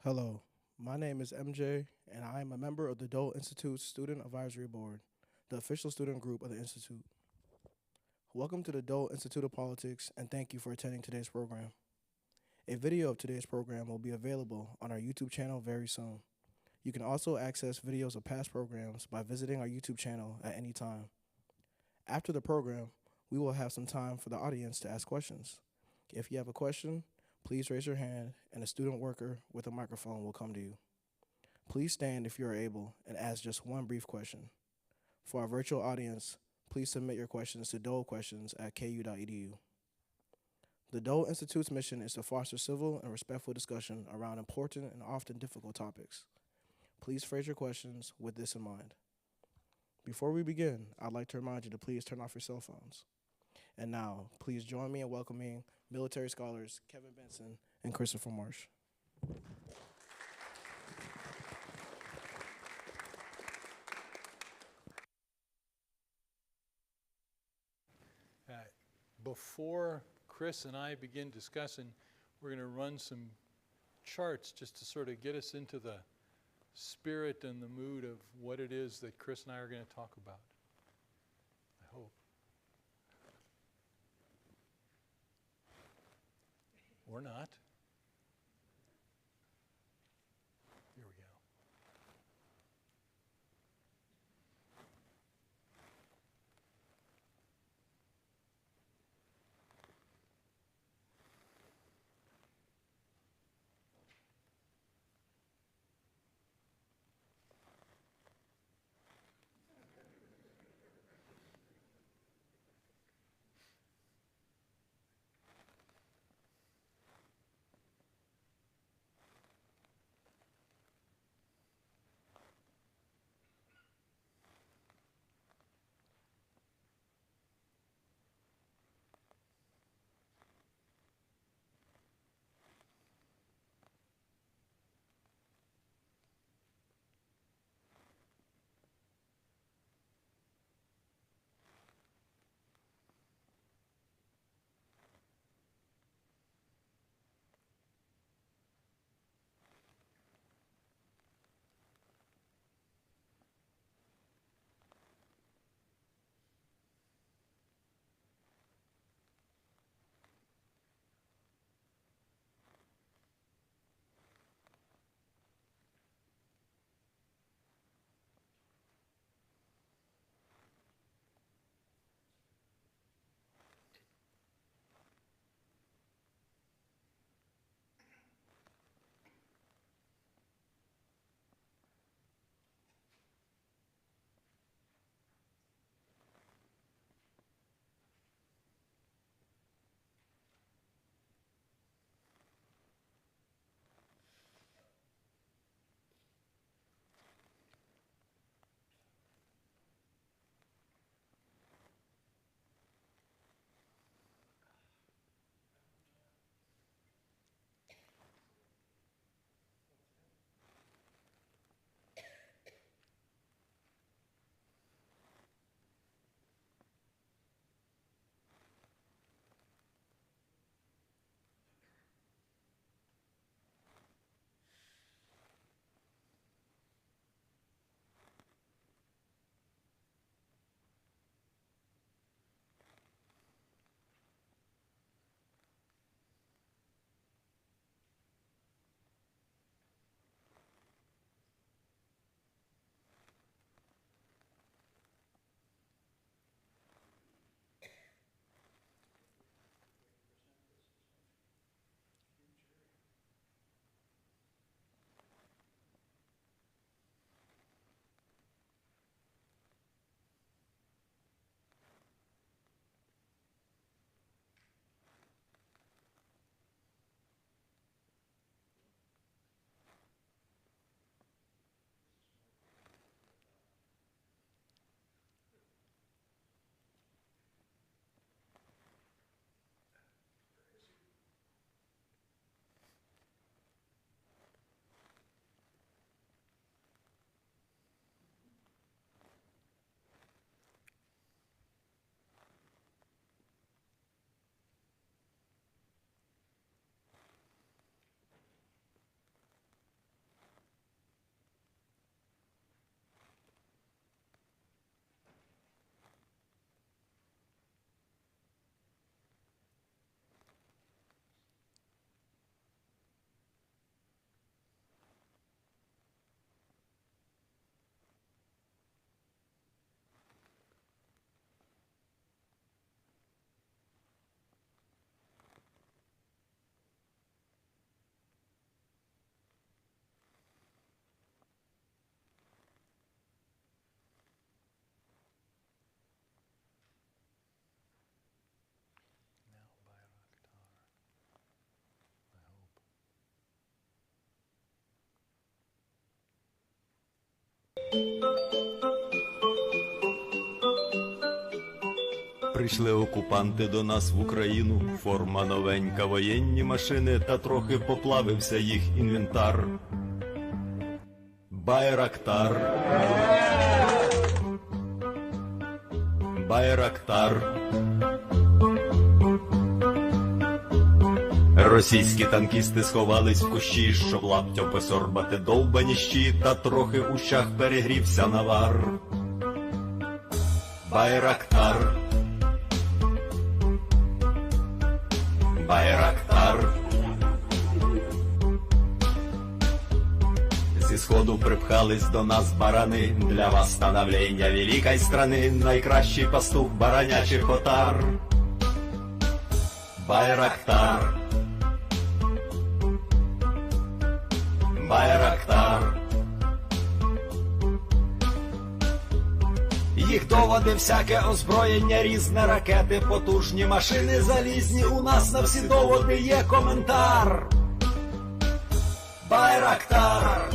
Hello, my name is MJ, and I am a member of the Dole Institute's Student Advisory Board, the official student group of the Institute. Welcome to the Dole Institute of Politics, and thank you for attending today's program. A video of today's program will be available on our YouTube channel very soon. You can also access videos of past programs by visiting our YouTube channel at any time. After the program, we will have some time for the audience to ask questions. If you have a question, please raise your hand and a student worker with a microphone will come to you. Please stand if you are able and ask just one brief question. For our virtual audience, please submit your questions to dolequestions@ku.edu. The Dole Institute's mission is to foster civil and respectful discussion around important and often difficult topics. Please phrase your questions with this in mind. Before we begin, I'd like to remind you to please turn off your cell phones. And now, please join me in welcoming military scholars Kevin Benson and Christopher Marsh. Before Chris and I begin discussing, we're going to run some charts just to sort of get us into the spirit and the mood of what it is that Chris and I are going to talk about. I hope. Or not. Here we go. Прийшли окупанти до нас в Україну, форма новенька, воєнні машини, та трохи поплавився їх інвентар. Байрактар. Байрактар. Російські танкісти сховались в кущі, щоб лаптям посорбати довбані щі, та трохи у щах перегрівся навар. Байрактар. Байрактар. Зі сходу припхались до нас барани, для вас становлення великої страни, найкращий пастух баранячих отар. Байрактар. Байрактар. Їх доводи, всяке озброєння, різне, ракети, потужні машини залізні, у нас на всі доводи є коментар. Байрактар.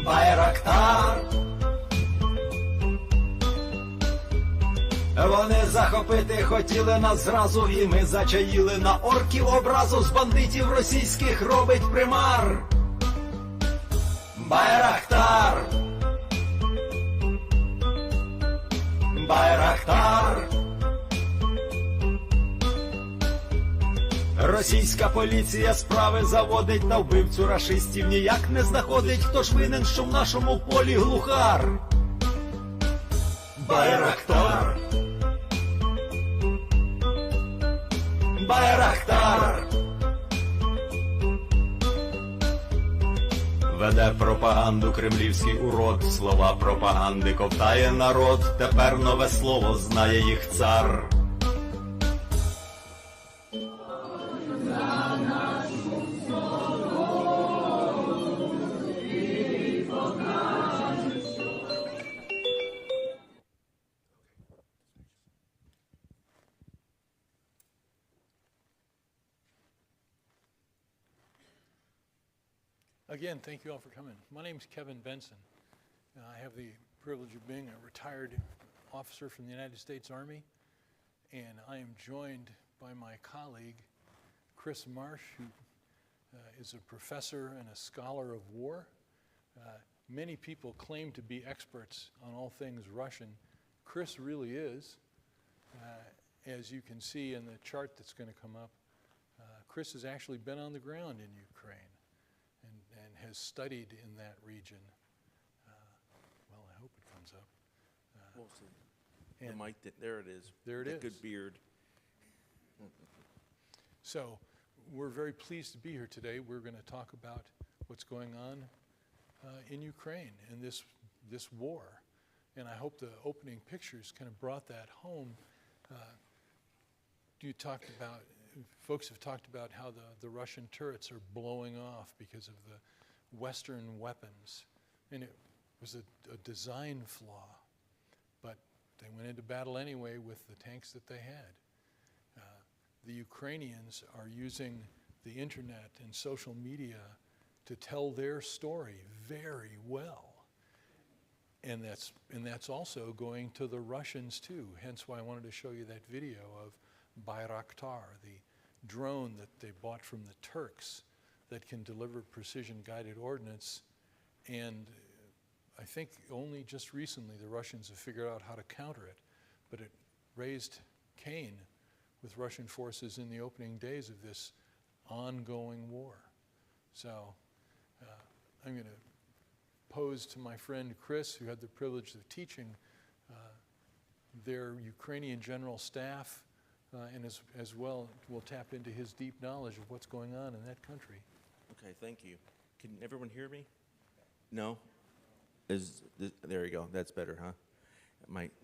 Байрактар. Вони захопити хотіли нас зразу, і ми зачаїли на орків образу, з бандитів російських робить примар. Байрактар. Байрактар. Російська поліція справи заводить, на вбивцю рашистів ніяк не знаходить, хто ж винен, що в нашому полі глухар. Байрактар. Байрактар. Веде пропаганду кремлівський урод, слова пропаганди ковтає народ, тепер нове слово знає їх цар. Again, thank you all for coming. My name is Kevin Benson. I have the privilege of being a retired officer from the United States Army, and I am joined by my colleague, Chris Marsh, who is a professor and a scholar of war. Many people claim to be experts on all things Russian. Chris really is. As you can see in the chart that's going to come up, Chris has actually been on the ground in Ukraine and has studied in that region. Well, I hope it comes up. We'll see. The mic, there it is. There it is. Good beard. So we're very pleased to be here today. We're going to talk about what's going on in Ukraine in this war. And I hope the opening pictures kind of brought that home. Folks have talked about how the Russian turrets are blowing off because of the Western weapons. And it was a design flaw, but they went into battle anyway with the tanks that they had. The Ukrainians are using the internet and social media to tell their story very well. And that's also going to the Russians too, hence why I wanted to show you that video of Bayraktar, the drone that they bought from the Turks that can deliver precision-guided ordnance. And I think only just recently the Russians have figured out how to counter it, but it raised Cain with Russian forces in the opening days of this ongoing war. So I'm going to pose to my friend Chris, who had the privilege of teaching their Ukrainian general staff, and as well we'll tap into his deep knowledge of what's going on in that country. Okay, thank you. Can everyone hear me? No? There you go. That's better, huh?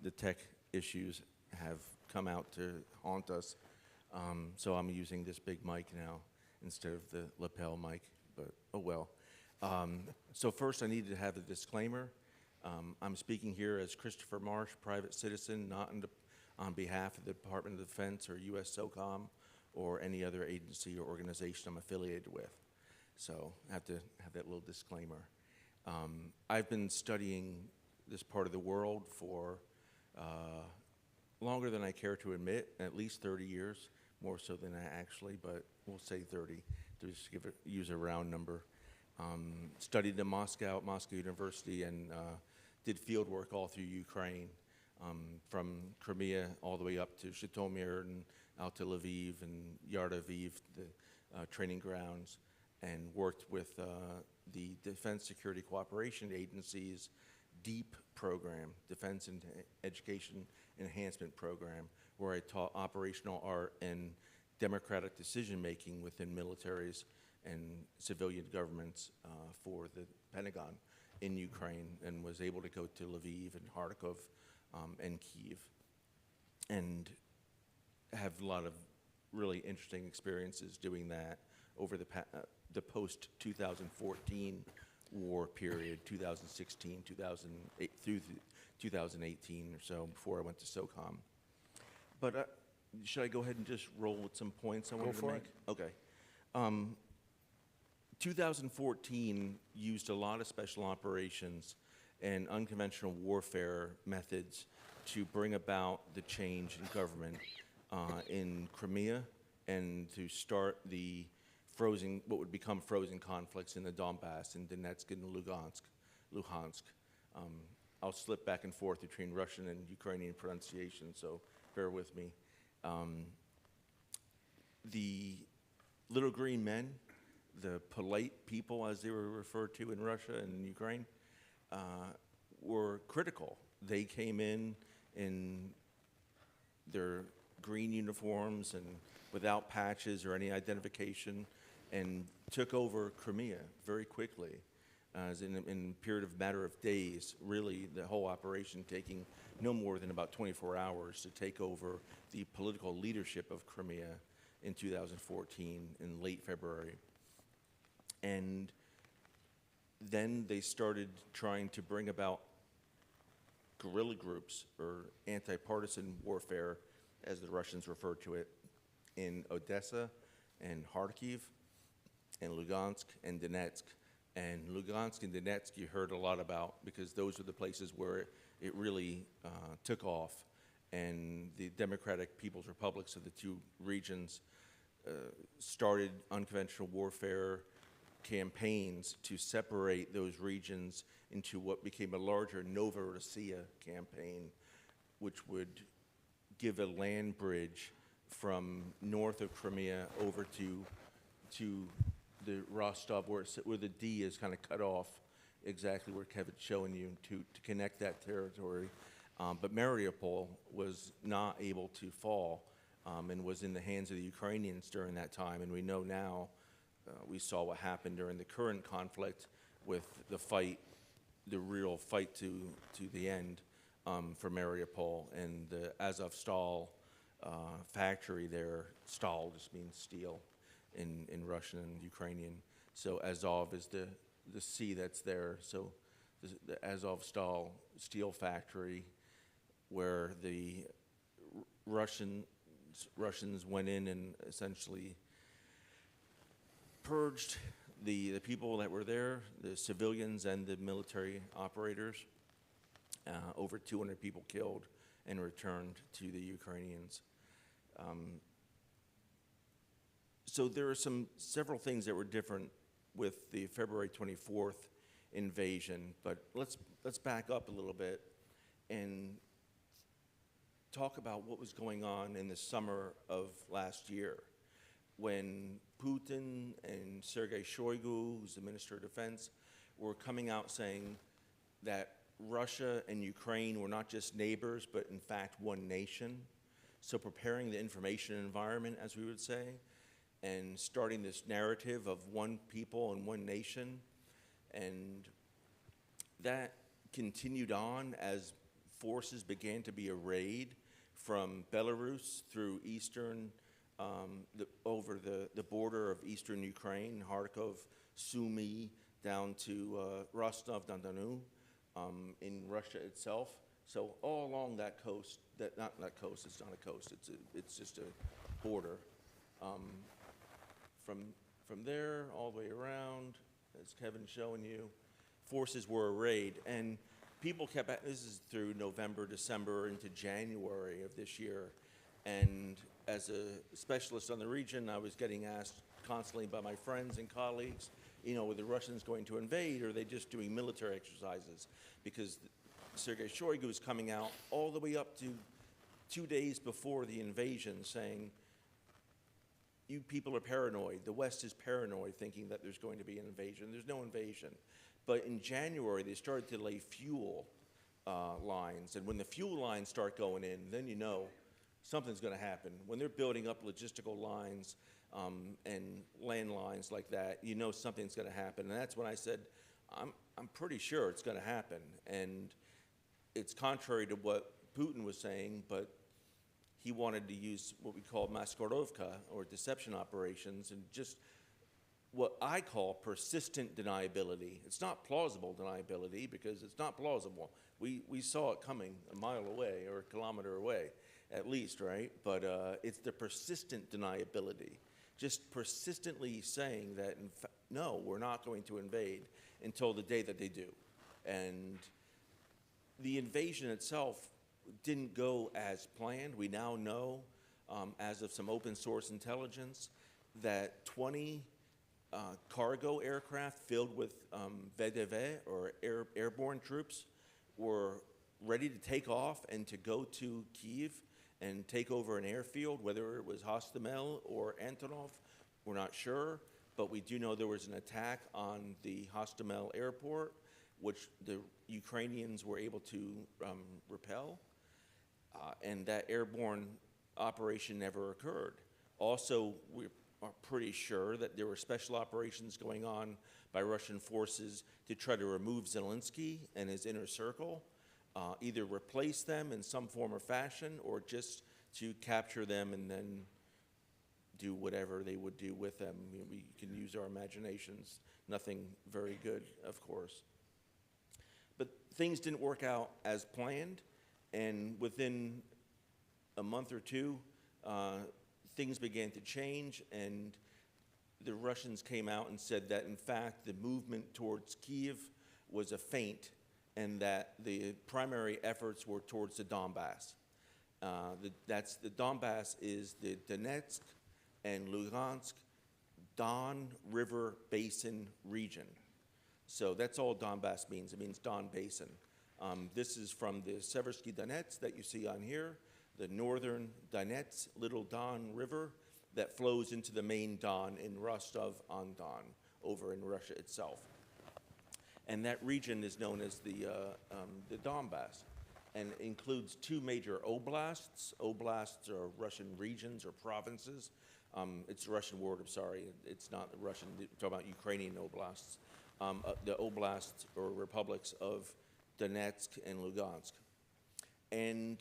The tech issues have come out to haunt us, so I'm using this big mic now instead of the lapel mic, but oh well. So first I need to have a disclaimer. I'm speaking here as Christopher Marsh, private citizen, not on behalf of the Department of Defense or USSOCOM or any other agency or organization I'm affiliated with. So I have to have that little disclaimer. I've been studying this part of the world for longer than I care to admit, at least 30 years, more so than I actually, but we'll say 30 to just use a round number. Studied in Moscow at Moscow University and did field work all through Ukraine, from Crimea all the way up to Zhytomyr and out to Lviv and Yardaviv, the training grounds, and worked with the Defense Security Cooperation Agency's DEEP program, Defense and Education Enhancement Program, where I taught operational art and democratic decision-making within militaries and civilian governments for the Pentagon in Ukraine, and was able to go to Lviv and Kharkov and Kyiv, and have a lot of really interesting experiences doing that over the post-2014 war period, 2016, 2008, through 2018 or so, before I went to SOCOM. But should I go ahead and just roll with some points I wanted to make? Okay. 2014 used a lot of special operations and unconventional warfare methods to bring about the change in government in Crimea, and to start the what would become frozen conflicts in the Donbass, in Donetsk and Luhansk. I'll slip back and forth between Russian and Ukrainian pronunciation, so bear with me. The little green men, the polite people as they were referred to in Russia and Ukraine, were critical. They came in their green uniforms and without patches or any identification, and took over Crimea very quickly, as in a period of matter of days, really the whole operation taking no more than about 24 hours to take over the political leadership of Crimea in 2014 in late February. And then they started trying to bring about guerrilla groups, or anti-partisan warfare, as the Russians refer to it, in Odessa and Kharkiv and Lugansk and Donetsk. And Lugansk and Donetsk you heard a lot about, because those were the places where it really took off. And the Democratic People's Republics of the two regions started unconventional warfare campaigns to separate those regions into what became a larger Novorossiya campaign, which would give a land bridge from north of Crimea over to the Rostov, where the D is kind of cut off, exactly where Kevin's showing you, to connect that territory. But Mariupol was not able to fall, and was in the hands of the Ukrainians during that time. And we know now, we saw what happened during the current conflict with the fight, the real fight to the end for Mariupol, and the Azovstal factory there. Stal just means steel in Russian and Ukrainian. So Azov is the sea that's there. So the Azovstal steel factory, where the Russians went in and essentially purged the people that were there, the civilians and the military operators. Over 200 people killed and returned to the Ukrainians. So there are several things that were different with the February 24th invasion, but let's back up a little bit and talk about what was going on in the summer of last year, when Putin and Sergei Shoigu, who's the Minister of Defense, were coming out saying that Russia and Ukraine were not just neighbors, but in fact one nation. So preparing the information environment, as we would say, and starting this narrative of one people and one nation. And that continued on as forces began to be arrayed from Belarus through eastern, over the border of eastern Ukraine, Kharkov, Sumy, down to Rostov-on-Don, in Russia itself. So all along that coast, not that coast, it's not a coast, it's just a border, from there all the way around, as Kevin's showing you, forces were arrayed. And people kept, this is through November, December, into January of this year. And as a specialist on the region, I was getting asked constantly by my friends and colleagues, you know, were the Russians going to invade, or are they just doing military exercises? Because Sergei Shoigu was coming out all the way up to 2 days before the invasion saying, you people are paranoid. The West is paranoid, thinking that there's going to be an invasion. There's no invasion. But in January, they started to lay fuel lines. And when the fuel lines start going in, then you know something's going to happen. When they're building up logistical lines and land lines like that, you know something's going to happen. And that's when I said, I'm pretty sure it's going to happen. And it's contrary to what Putin was saying, but he wanted to use what we call maskorovka, or deception operations, and just what I call persistent deniability. It's not plausible deniability, because it's not plausible. We saw it coming a mile away or a kilometer away, at least, right? But it's the persistent deniability, just persistently saying that, no, we're not going to invade until the day that they do. And the invasion itself didn't go as planned. We now know, as of some open source intelligence, that 20 cargo aircraft filled with VDV, or airborne troops, were ready to take off and to go to Kyiv and take over an airfield, whether it was Hostomel or Antonov, we're not sure, but we do know there was an attack on the Hostomel airport, which the Ukrainians were able to repel. And that airborne operation never occurred. Also, we are pretty sure that there were special operations going on by Russian forces to try to remove Zelensky and his inner circle, either replace them in some form or fashion, or just to capture them and then do whatever they would do with them. You know, we can use our imaginations. Nothing very good, of course. But things didn't work out as planned. And within a month or two, things began to change, and the Russians came out and said that, in fact, the movement towards Kyiv was a feint, and that the primary efforts were towards the Donbass. The Donbass is the Donetsk and Lugansk Don River Basin region. So that's all Donbass means. It means Don Basin. This is from the Seversky Donets that you see on here, the northern Donets, Little Don River, that flows into the main Don in Rostov-on-Don, over in Russia itself. And that region is known as the Donbass, and includes two major oblasts. Oblasts are Russian regions or provinces. It's a Russian word, I'm sorry. It's not Russian. We're talking about Ukrainian oblasts. The oblasts or republics of Donetsk and Lugansk. And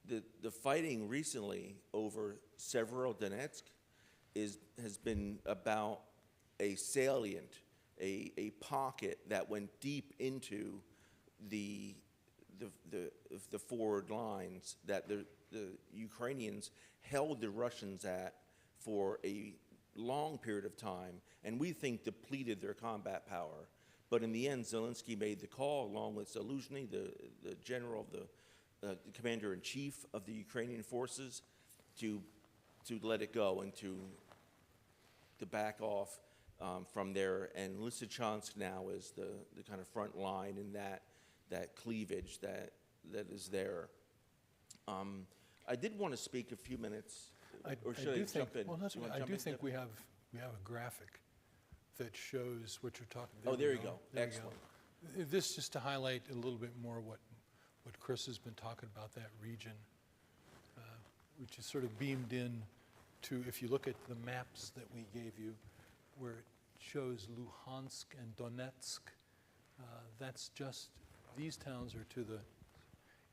the fighting recently over Severodonetsk has been about a salient, a pocket that went deep into the forward lines that the Ukrainians held the Russians at for a long period of time, and we think depleted their combat power. But in the end, Zelensky made the call, along with Zaluzhny, the general, the commander-in-chief of the Ukrainian forces, to let it go and to back off from there. And Lysychansk now is the kind of front line in that cleavage that is there. I did want to speak a few minutes, or should I jump in? Well, I do think we have a graphic that shows what you're talking about. Oh, there you go. Excellent. This just to highlight a little bit more what Chris has been talking about, that region, which is sort of beamed in to, if you look at the maps that we gave you, where it shows Luhansk and Donetsk, that's just, these towns are to the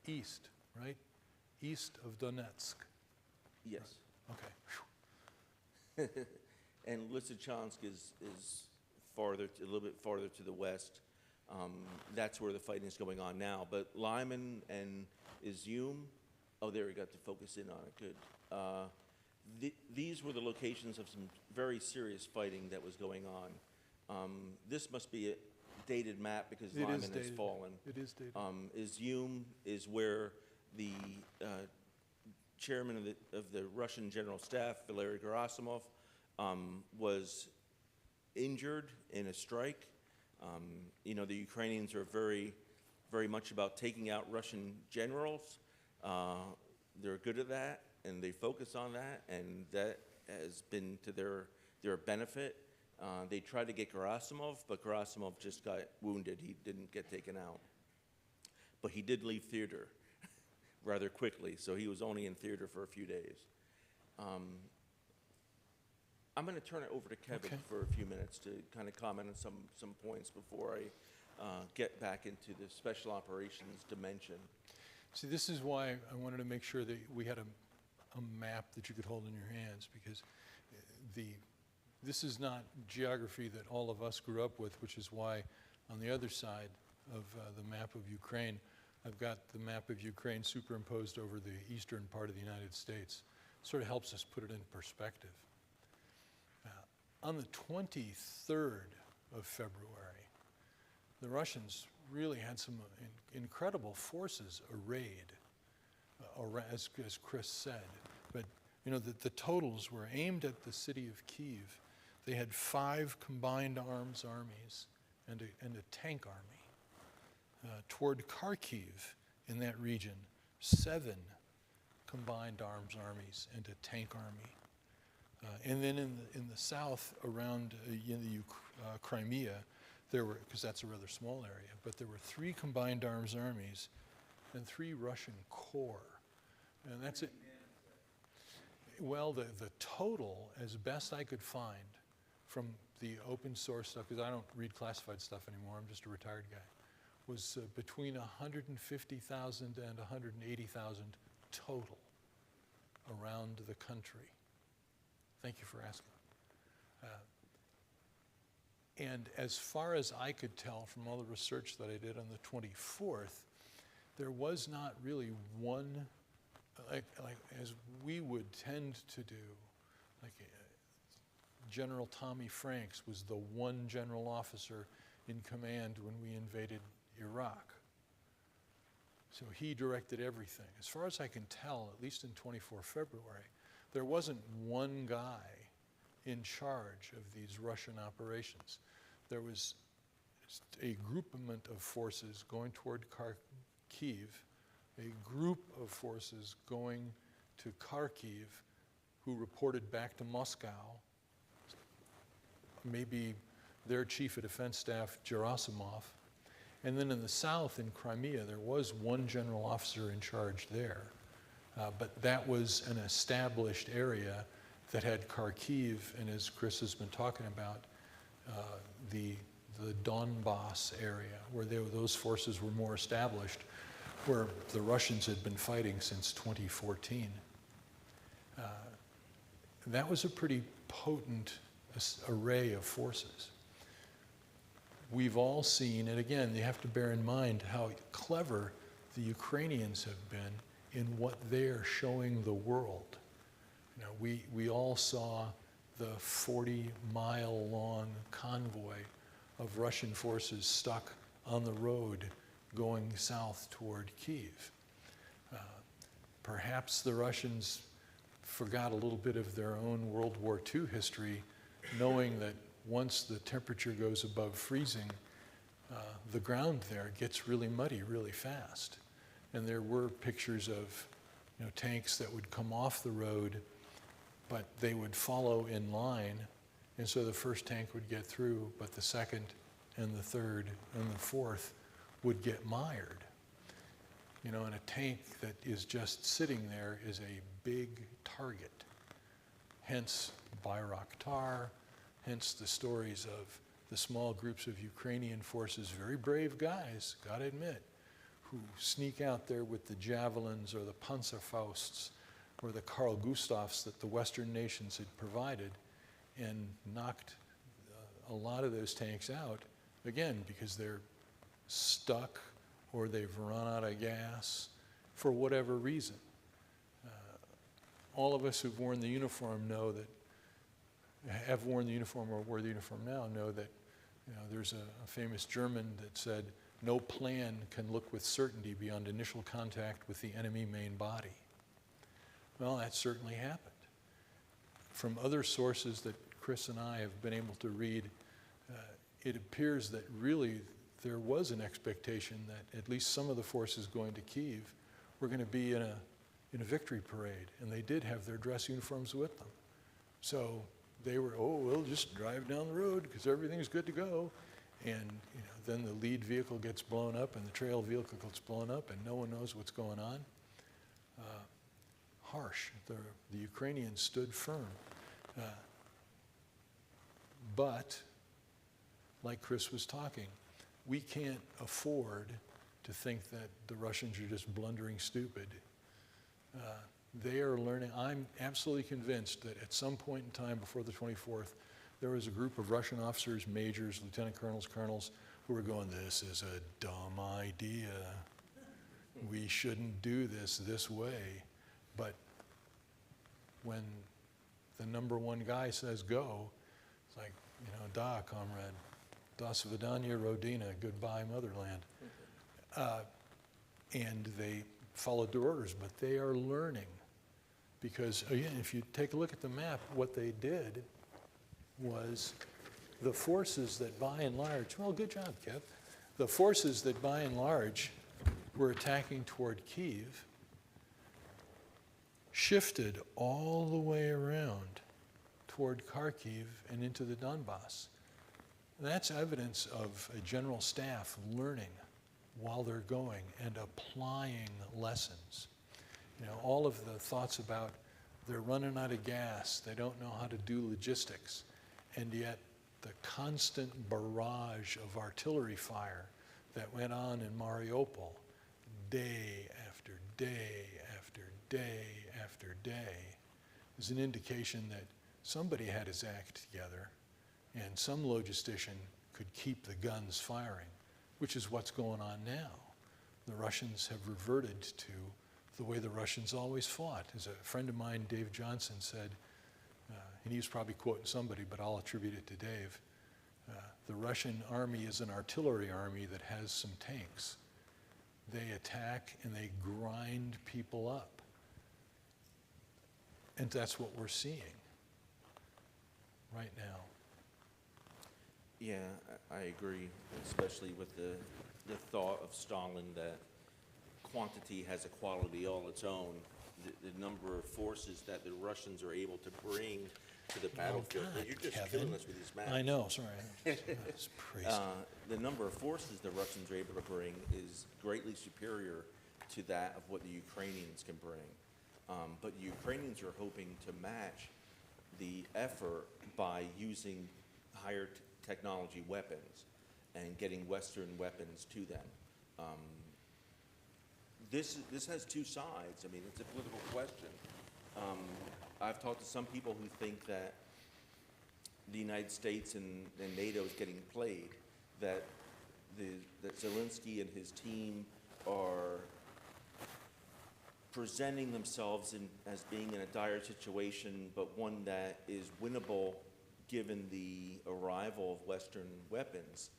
east, right? East of Donetsk. Yes. Okay. And Lysychansk is farther, a little bit farther to the west. That's where the fighting is going on now. But Lyman and Izum, oh, there we got to focus in on it, good. These were the locations of some very serious fighting that was going on. This must be a dated map because It Lyman is has dated. fallen. It is dated. Izium is where the chairman of the Russian General Staff, Valery Gerasimov, was injured in a strike. You know, the Ukrainians are very, very much about taking out Russian generals. They're good at that, and they focus on that, and that has been to their benefit. They tried to get Gerasimov, but Gerasimov just got wounded. He didn't get taken out. But he did leave theater rather quickly, so he was only in theater for a few days. I'm going to turn it over to Kevin for a few minutes to kind of comment on some points before I get back into the special operations dimension. See, this is why I wanted to make sure that we had a map that you could hold in your hands, because this is not geography that all of us grew up with, which is why on the other side of the map of Ukraine, I've got the map of Ukraine superimposed over the eastern part of the United States. Sort of helps us put it in perspective. On the 23rd of February, the Russians really had some incredible forces arrayed, as Chris said. But you know, the totals were aimed at the city of Kyiv. They had 5 combined arms armies and a tank army. Toward Kharkiv, in that region, 7 combined arms armies and a tank army. And then in the south, around Crimea, there were, because that's a rather small area, but there were 3 combined arms armies and 3 Russian corps. And that's it. Well, the total, as best I could find from the open source stuff, because I don't read classified stuff anymore, I'm just a retired guy, was between 150,000 and 180,000 total around the country. Thank you for asking. And as far as I could tell from all the research that I did on the 24th, there was not really one, like as we would tend to do, like General Tommy Franks was the one general officer in command when we invaded Iraq. So he directed everything. As far as I can tell, at least in 24 February, there wasn't one guy in charge of these Russian operations. There was a groupement of forces going toward Kyiv, a group of forces going to Kharkiv who reported back to Moscow, maybe their chief of defense staff, Gerasimov. And then in the south, in Crimea, there was one general officer in charge there. But that was an established area that had Kharkiv, and as Chris has been talking about, the Donbass area, where those forces were more established, where the Russians had been fighting since 2014. That was a pretty potent array of forces. We've all seen, and again, you have to bear in mind how clever the Ukrainians have been in what they're showing the world. You know, we all saw the 40-mile-long convoy of Russian forces stuck on the road going south toward Kyiv. Perhaps the Russians forgot a little bit of their own World War II history, knowing that once the temperature goes above freezing, the ground there gets really muddy really fast. And there were pictures of, you know, tanks that would come off the road, but they would follow in line, and so the first tank would get through, but the second and the third and the fourth would get mired. You know, and a tank that is just sitting there is a big target. Hence Bayraktar, hence the stories of the small groups of Ukrainian forces, very brave guys, gotta admit, who sneak out there with the javelins or the Panzerfausts or the Carl Gustavs that the Western nations had provided, and knocked a lot of those tanks out, again, because they're stuck or they've run out of gas for whatever reason. all of us who've worn the uniform know that, have worn the uniform or wear the uniform now, know that there's a famous German that said, "No plan can look with certainty beyond initial contact with the enemy main body." Well, that certainly happened. From other sources that Chris and I have been able to read, it appears that really there was an expectation that at least some of the forces going to Kyiv were going to be in a victory parade, and they did have their dress uniforms with them. So they were, we'll just drive down the road because everything's good to go. And then the lead vehicle gets blown up and the trail vehicle gets blown up and no one knows what's going on. Harsh. The Ukrainians stood firm. But, like Chris was talking, we can't afford to think that the Russians are just blundering stupid. They are learning. I'm absolutely convinced that at some point in time before the 24th, there was a group of Russian officers, majors, lieutenant colonels, colonels, who were going, "This is a dumb idea. We shouldn't do this way." But when the number one guy says go, it's like, da, comrade, da svidaniya, rodina, goodbye, motherland. And they followed their orders, but they are learning. Because, again, if you take a look at the map, what they did was the forces that by and large, well, good job, Kev. The forces that by and large were attacking toward Kyiv shifted all the way around toward Kharkiv and into the Donbass. That's evidence of a general staff learning while they're going and applying lessons. All of the thoughts about they're running out of gas, they don't know how to do logistics, and yet the constant barrage of artillery fire that went on in Mariupol day after day after day after day is an indication that somebody had his act together and some logistician could keep the guns firing, which is what's going on now. The Russians have reverted to the way the Russians always fought. As a friend of mine, Dave Johnson, said, and he was probably quoting somebody, but I'll attribute it to Dave, the Russian army is an artillery army that has some tanks. They attack and they grind people up. And that's what we're seeing right now. Yeah, I agree, especially with the thought of Stalin that quantity has a quality all its own. The number of forces that the Russians are able to bring to the battlefield. God, You're just Kevin. killing us with these maps. I know, sorry. It's crazy. The number of forces the Russians are able to bring is greatly superior to that of what the Ukrainians can bring. But the Ukrainians are hoping to match the effort by using higher technology weapons and getting Western weapons to them. This has two sides. I mean, it's a political question. I've talked to some people who think that the United States and NATO is getting played, that Zelensky and his team are presenting themselves as being in a dire situation, but one that is winnable given the arrival of Western weapons,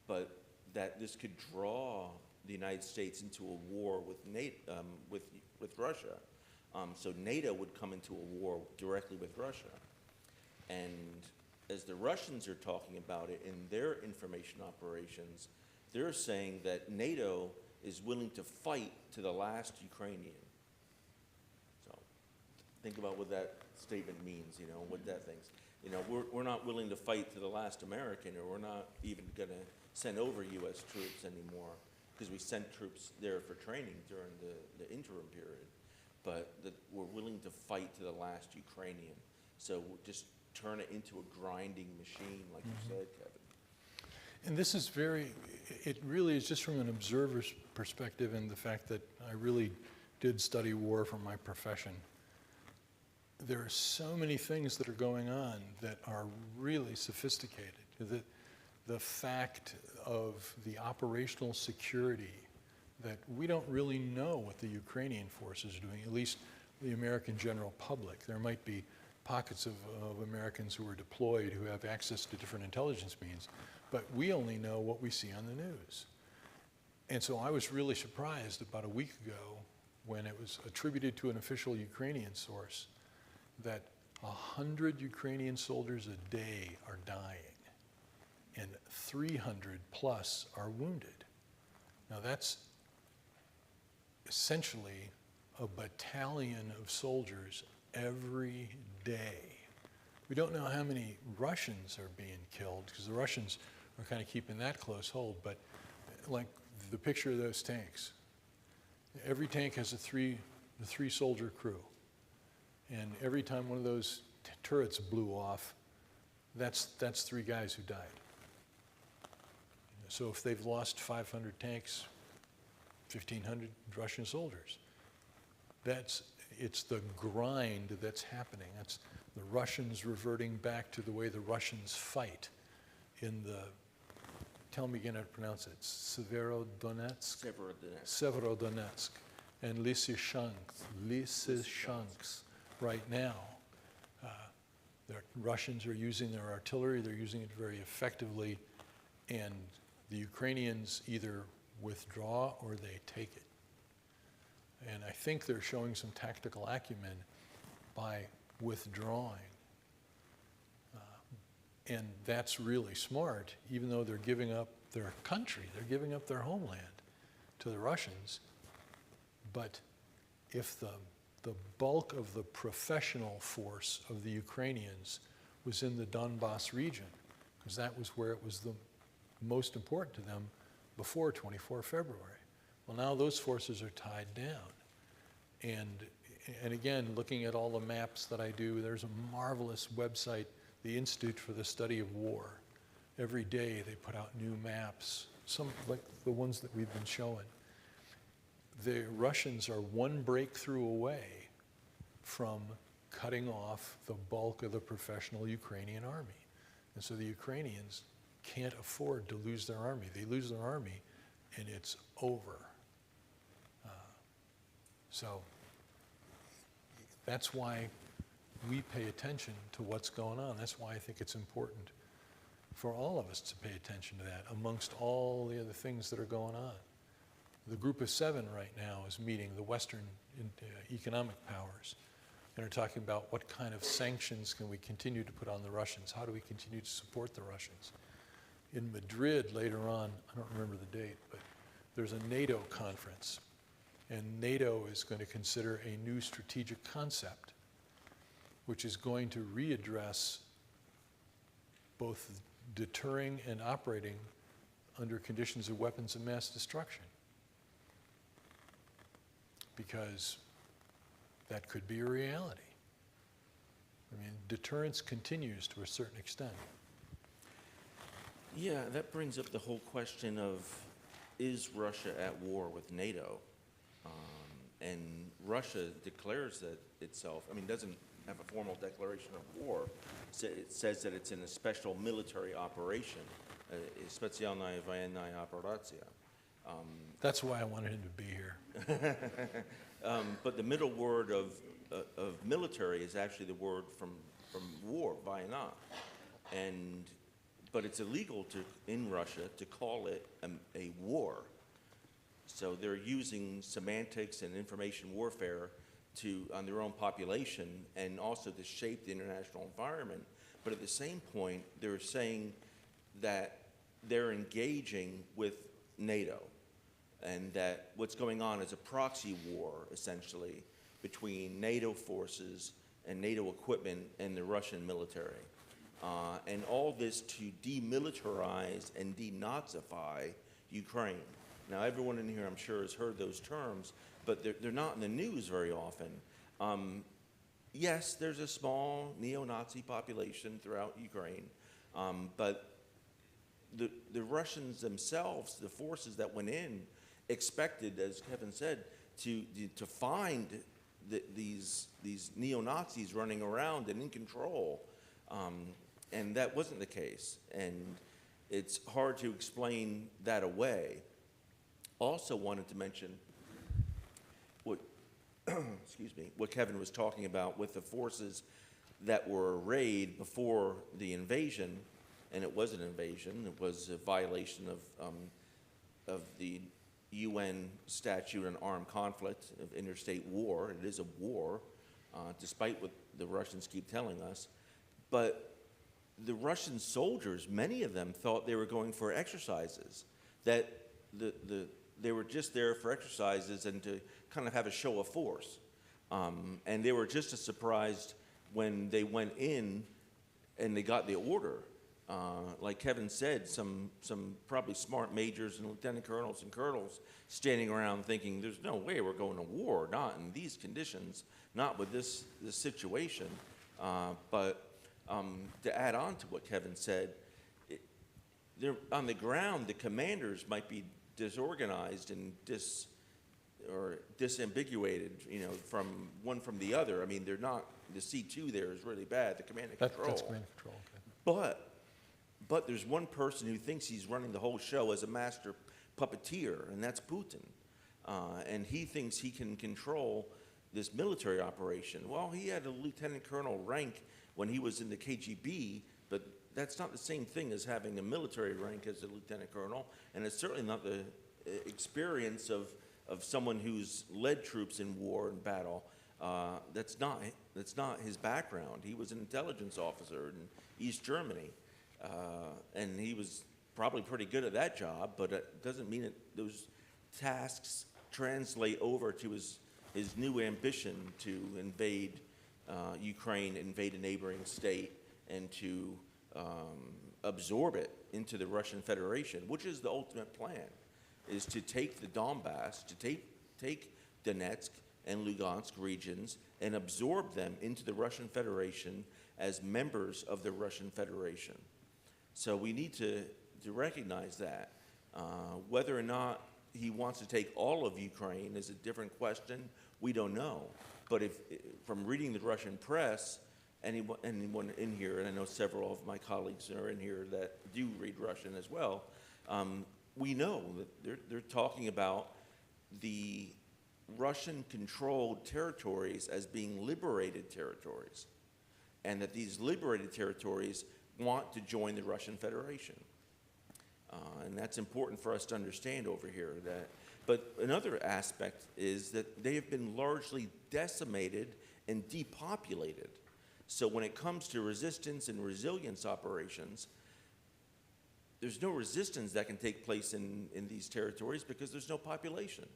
but that this could draw the United States into a war with with Russia. So NATO would come into a war directly with Russia. And as the Russians are talking about it in their information operations, they're saying that NATO is willing to fight to the last Ukrainian. So think about what that statement means, what that thinks. We're not willing to fight to the last American, or we're not even going to send over U.S. troops anymore, because we sent troops there for training during the interim period. But we're willing to fight to the last Ukrainian. So we'll just turn it into a grinding machine, like you said, Kevin. And this is it really is just from an observer's perspective, and the fact that I really did study war for my profession. There are so many things that are going on that are really sophisticated. The fact of the operational security, that we don't really know what the Ukrainian forces are doing, at least the American general public. There might be pockets of Americans who are deployed who have access to different intelligence means, but we only know what we see on the news. And so I was really surprised about a week ago when it was attributed to an official Ukrainian source that 100 Ukrainian soldiers a day are dying and 300 plus are wounded. Now that's essentially a battalion of soldiers every day. We don't know how many Russians are being killed because the Russians are kind of keeping that close hold, but like the picture of those tanks. Every tank has a three soldier crew. And every time one of those turrets blew off, that's 3 guys who died. So if they've lost 500 tanks, 1,500 Russian soldiers. It's the grind that's happening. That's the Russians reverting back to the way the Russians fight in the, tell me again how to pronounce it, Severodonetsk? Severodonetsk and Lysychansk right now. The Russians are using their artillery, they're using it very effectively, and the Ukrainians either withdraw or they take it. And I think they're showing some tactical acumen by withdrawing. And that's really smart, even though they're giving up their country, they're giving up their homeland to the Russians. But if the bulk of the professional force of the Ukrainians was in the Donbass region, because that was where it was the most important to them before 24 February. Well, now those forces are tied down. And again, looking at all the maps that I do, there's a marvelous website, the Institute for the Study of War. Every day they put out new maps, some like the ones that we've been showing. The Russians are one breakthrough away from cutting off the bulk of the professional Ukrainian army. And so the Ukrainians can't afford to lose their army. They lose their army and it's over. So that's why we pay attention to what's going on. That's why I think it's important for all of us to pay attention to that amongst all the other things that are going on. The Group of 7 right now is meeting, the Western economic powers, and are talking about what kind of sanctions can we continue to put on the Russians? How do we continue to support the Russians? In Madrid later on, I don't remember the date, but there's a NATO conference. And NATO is going to consider a new strategic concept, which is going to readdress both deterring and operating under conditions of weapons of mass destruction. Because that could be a reality. I mean, deterrence continues to a certain extent. Yeah, that brings up the whole question of, is Russia at war with NATO? And Russia declares that itself, I mean, doesn't have a formal declaration of war. It says that it's in a special military operation, specjalna wojenna operacja. That's why I wanted him to be here. But the middle word of military is actually the word from war, wojenna. But it's illegal in Russia to call it a war. So they're using semantics and information warfare on their own population and also to shape the international environment. But at the same point, they're saying that they're engaging with NATO and that what's going on is a proxy war, essentially, between NATO forces and NATO equipment and the Russian military. And all this to demilitarize and denazify Ukraine. Now, everyone in here, I'm sure, has heard those terms, but they're not in the news very often. Yes, there's a small neo-Nazi population throughout Ukraine, but the Russians themselves, the forces that went in, expected, as Kevin said, to find these neo-Nazis running around and in control, and that wasn't the case. And it's hard to explain that away. Also wanted to mention what excuse me, what Kevin was talking about with the forces that were arrayed before the invasion, and it was an invasion, it was a violation of the UN statute on armed conflict of interstate war. It is a war, despite what the Russians keep telling us. But the Russian soldiers, many of them thought they were going for exercises, that they were just there for exercises and to kind of have a show of force. And they were just as surprised when they went in and they got the order. Like Kevin said, some probably smart majors and lieutenant colonels and colonels standing around thinking, there's no way we're going to war, not in these conditions, not with this situation. But to add on to what Kevin said, on the ground, the commanders might be disorganized and disambiguated, from one from the other. I mean, they're not, the C2 there is really bad, the command and control. That's command and control, okay. But there's one person who thinks he's running the whole show as a master puppeteer, and that's Putin. And he thinks he can control this military operation. Well, he had a lieutenant colonel rank when he was in the KGB, but that's not the same thing as having a military rank as a lieutenant colonel, and it's certainly not the experience of someone who's led troops in war and battle. That's not his background. He was an intelligence officer in East Germany, and he was probably pretty good at that job, but it doesn't mean that those tasks translate over to his new ambition to invade Ukraine, invade a neighboring state, and to absorb it into the Russian Federation, which is the ultimate plan, is to take the Donbass, to take Donetsk and Lugansk regions and absorb them into the Russian Federation as members of the Russian Federation. So we need to recognize that. Whether or not he wants to take all of Ukraine is a different question. We don't know. But from reading the Russian press, anyone in here, and I know several of my colleagues are in here that do read Russian as well, we know that they're talking about the Russian-controlled territories as being liberated territories, and that these liberated territories want to join the Russian Federation. And that's important for us to understand over here. But another aspect is that they have been largely decimated and depopulated. So when it comes to resistance and resilience operations, there's no resistance that can take place in these territories because there's no population.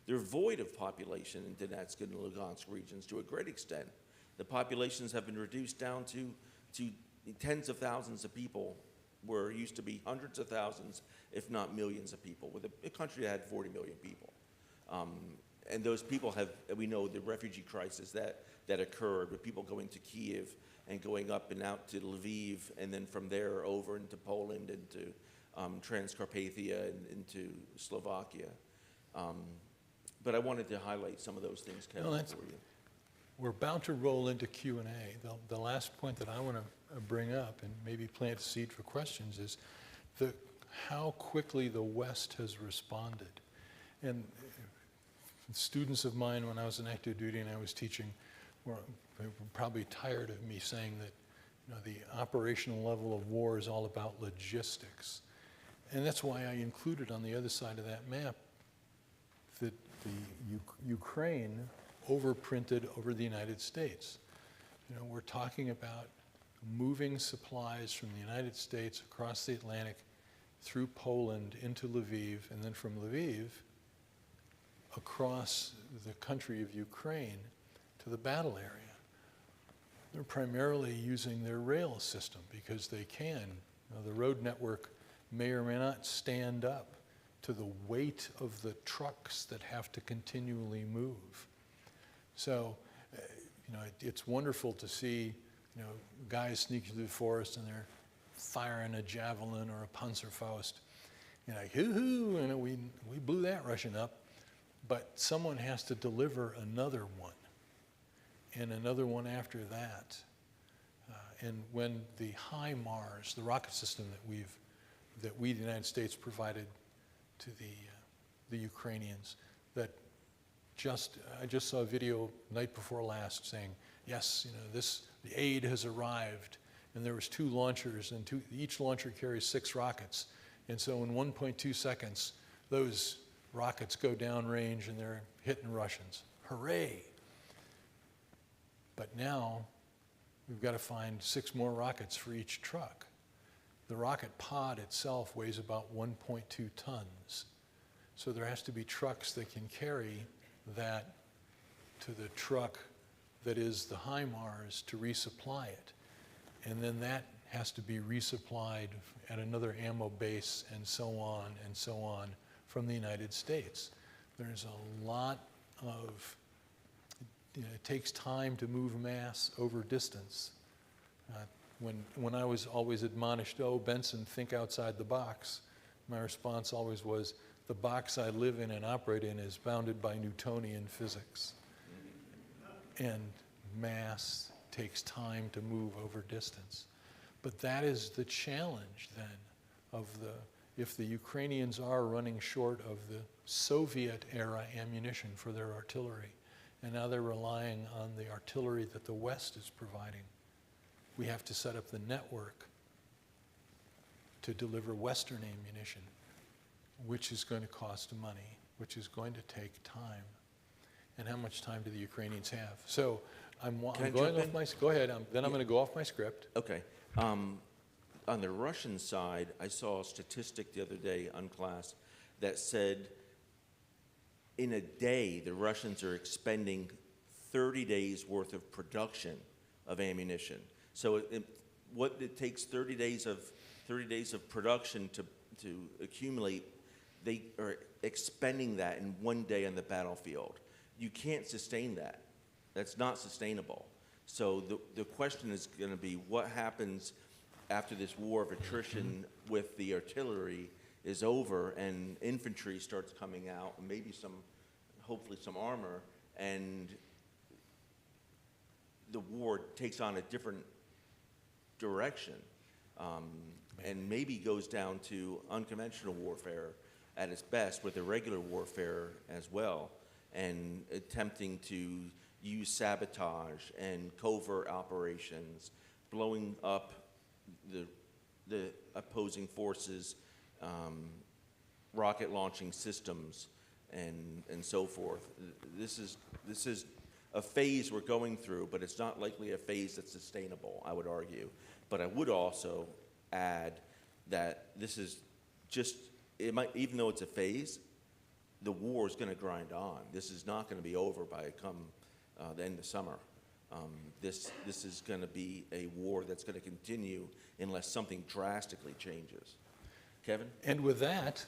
They're void of population in Donetsk and Lugansk regions to a great extent. The populations have been reduced down to tens of thousands of people, where it used to be hundreds of thousands, if not millions of people, with a country that had 40 million people. And those people we know the refugee crisis that occurred with people going to Kiev and going up and out to Lviv, and then from there over into Poland, into Transcarpathia, and into Slovakia. But I wanted to highlight some of those things, Kevin, for you. We're about to roll into Q&A. The last point that I want to bring up and maybe plant a seed for questions is how quickly the West has responded. And students of mine, when I was in active duty and I was teaching, were probably tired of me saying that the operational level of war is all about logistics. And that's why I included on the other side of that map that the Ukraine overprinted over the United States. We're talking about moving supplies from the United States across the Atlantic through Poland into Lviv, and then from Lviv across the country of Ukraine to the battle area. They're primarily using their rail system because they can. The road network may or may not stand up to the weight of the trucks that have to continually move. So, it's wonderful to see, guys sneaking through the forest and they're firing a javelin or a Panzerfaust. Like, hoo-hoo, and we blew that Russian up. But someone has to deliver another one, and another one after that. And when the HIMARS, the rocket system that we, the United States, provided to the Ukrainians, that I just saw a video night before last saying, yes, the aid has arrived, and there was 2 launchers, and each launcher carries 6 rockets. And so in 1.2 seconds, those rockets go downrange and they're hitting Russians. Hooray! But now we've got to find 6 more rockets for each truck. The rocket pod itself weighs about 1.2 tons. So there has to be trucks that can carry that to the truck that is the HIMARS to resupply it. And then that has to be resupplied at another ammo base and so on from the United States. There's a lot of, it takes time to move mass over distance. When I was always admonished, oh, Benson, think outside the box, my response always was, the box I live in and operate in is bounded by Newtonian physics. And mass takes time to move over distance. But that is the challenge then of if the Ukrainians are running short of the Soviet era ammunition for their artillery, and now they're relying on the artillery that the West is providing, we have to set up the network to deliver Western ammunition, which is going to cost money, which is going to take time. And how much time do the Ukrainians have? So I'm going off my, go ahead, then I'm going to go off my script. Okay. On the Russian side, I saw a statistic the other day on class that said in a day, the Russians are expending 30 days worth of production of ammunition. So it takes 30 days of production to accumulate. They are expending that in one day on the battlefield. You can't sustain that. That's not sustainable. So the question is going to be what happens after this war of attrition with the artillery is over and infantry starts coming out, and maybe hopefully some armor, and the war takes on a different direction, and maybe goes down to unconventional warfare at its best, with irregular warfare as well, and attempting to use sabotage and covert operations, blowing up the opposing forces, rocket launching systems, and so forth. This is a phase we're going through, but it's not likely a phase that's sustainable, I would argue. But I would also add that this is just, even though it's a phase, the war is going to grind on. This is not going to be over by the end of summer. This is going to be a war that's going to continue unless something drastically changes. Kevin? And with that,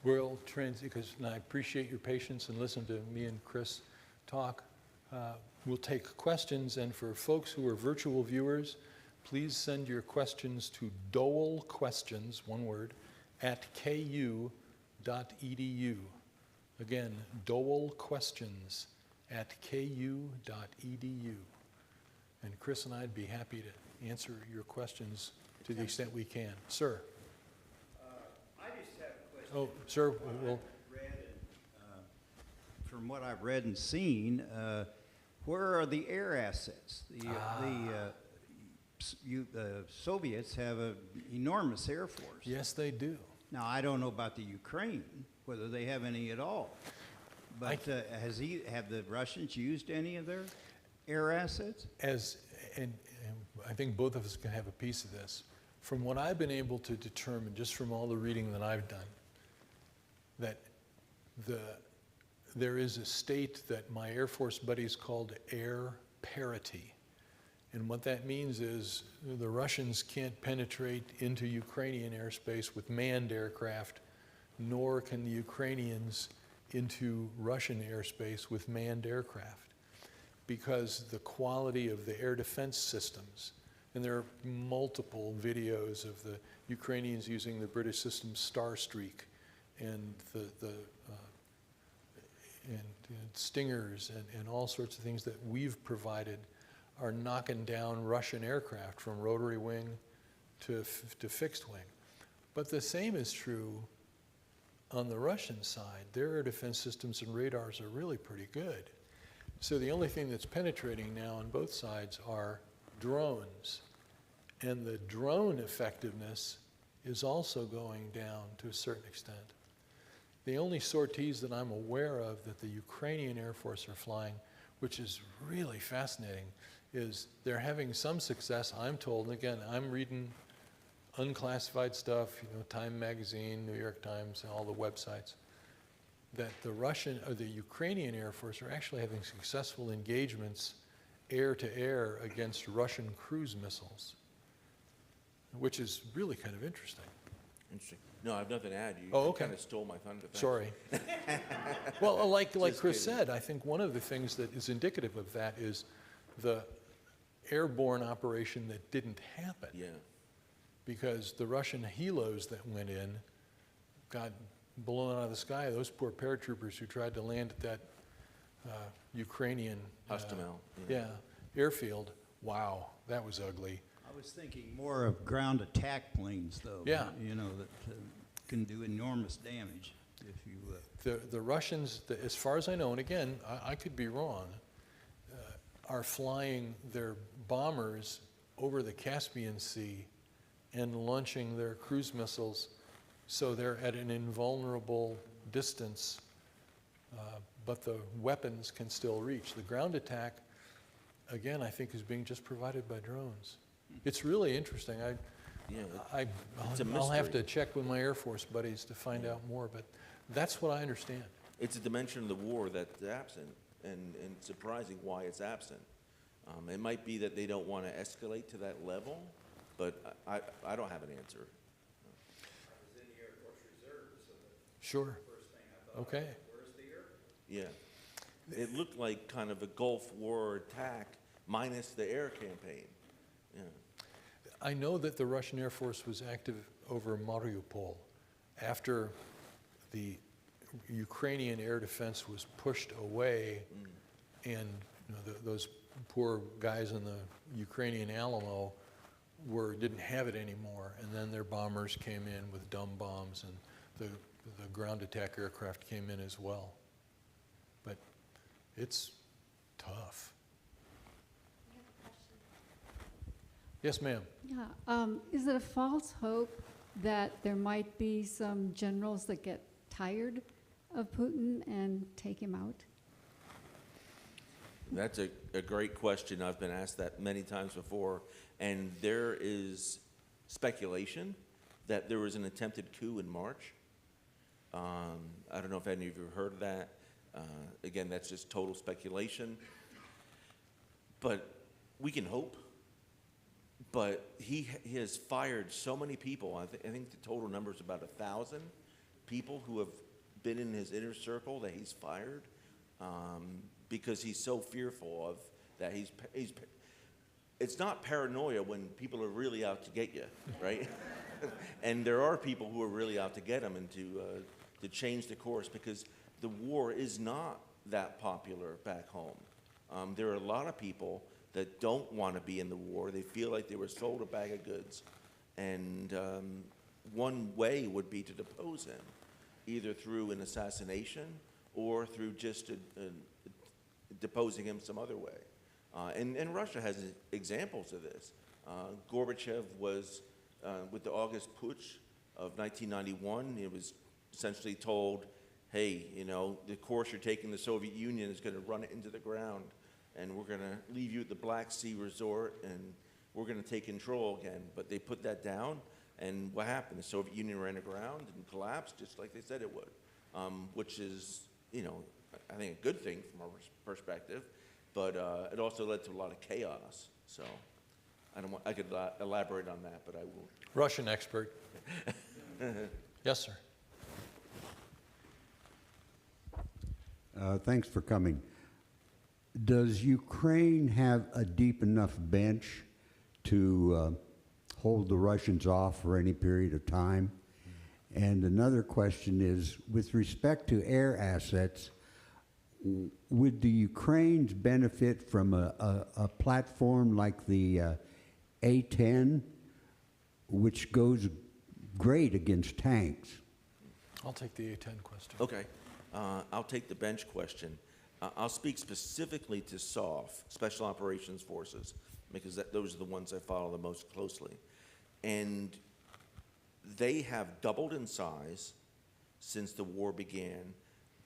we'll because I appreciate your patience and listen to me and Chris talk. We'll take questions, and for folks who are virtual viewers, please send your questions to dolequestions, one word, @ku.edu. Again, dolequestions @ku.edu. And Chris and I'd be happy to answer your questions to the extent we can. Sir? I just have a question. Oh, sir, From what I've read and seen, where are the air assets? The Soviets have an enormous air force. Yes, they do. Now, I don't know about the Ukraine, whether they have any at all. But have the Russians used any of their air assets? And I think both of us can have a piece of this. From what I've been able to determine, just from all the reading that I've done, that there is a state that my Air Force buddies called air parity. And what that means is the Russians can't penetrate into Ukrainian airspace with manned aircraft, nor can the Ukrainians into Russian airspace with manned aircraft, because the quality of the air defense systems, and there are multiple videos of the Ukrainians using the British system Starstreak and and Stingers and all sorts of things that we've provided are knocking down Russian aircraft from rotary wing to fixed wing. But the same is true On the Russian side, their air defense systems and radars are really pretty good. So the only thing that's penetrating now on both sides are drones. And the drone effectiveness is also going down to a certain extent. The only sorties that I'm aware of that the Ukrainian Air Force are flying, which is really fascinating, is they're having some success, I'm told, and again, I'm reading unclassified stuff, Time Magazine, New York Times, and all the websites, that the Russian or the Ukrainian Air Force are actually having successful engagements air to air against Russian cruise missiles, which is really kind of interesting. Interesting. No, I have nothing to add. You okay. kind of stole my thunder. Thanks. Sorry. Well, like Chris kidding. said, I think one of the things that is indicative of that is the airborne operation that didn't happen. Yeah. Because the Russian helos that went in got blown out of the sky. Those poor paratroopers who tried to land at that Ukrainian airfield. Wow, that was ugly. I was thinking more of ground attack planes, though. Yeah. That can do enormous damage if you. The Russians, as far as I know, and again, I could be wrong, are flying their bombers over the Caspian Sea and launching their cruise missiles, so they're at an invulnerable distance, but the weapons can still reach. The ground attack, again, I think is being just provided by drones. It's really interesting. I'll have to check with my Air Force buddies to find out more, but that's what I understand. It's a dimension of the war that's absent, and surprising why it's absent. It might be that they don't want to escalate to that level, but I don't have an answer. I was in the Air Force Reserve, so the Sure. first thing I thought, Okay. where's the air? Yeah. It looked like kind of a Gulf War attack minus the air campaign. Yeah. I know that the Russian Air Force was active over Mariupol after the Ukrainian air defense was pushed away, and those poor guys in the Ukrainian Alamo didn't have it anymore, and then their bombers came in with dumb bombs, and the ground attack aircraft came in as well. But it's tough. Yes, ma'am. Yeah. Is it a false hope that there might be some generals that get tired of Putin and take him out? That's a great question. I've been asked that many times before, and there is speculation that there was an attempted coup in March. I don't know if any of you have heard of that. Again, that's just total speculation. But we can hope. But he has fired so many people. I think the total number is about 1,000 people who have been in his inner circle that he's fired, because he's so fearful of that. It's not paranoia when people are really out to get you, right? And there are people who are really out to get him and to change the course, because the war is not that popular back home. There are a lot of people that don't want to be in the war. They feel like they were sold a bag of goods. And one way would be to depose him, either through an assassination or through just deposing him some other way. And Russia has examples of this. Gorbachev was, with the August Putsch of 1991, he was essentially told, hey, the course you're taking the Soviet Union is going to run it into the ground, and we're going to leave you at the Black Sea resort, and we're going to take control again. But they put that down, and what happened? The Soviet Union ran aground and collapsed just like they said it would, which is, I think a good thing from our perspective, but it also led to a lot of chaos. So I could elaborate on that, but I won't. Russian expert. Yes, sir. Thanks for coming. Does Ukraine have a deep enough bench to hold the Russians off for any period of time? And another question is, with respect to air assets, would the Ukrainians benefit from a platform like the A-10, which goes great against tanks? I'll take the A10 question. Okay. I'll take the bench question. I'll speak specifically to SOF, Special Operations Forces, because those are the ones I follow the most closely. And they have doubled in size since the war began,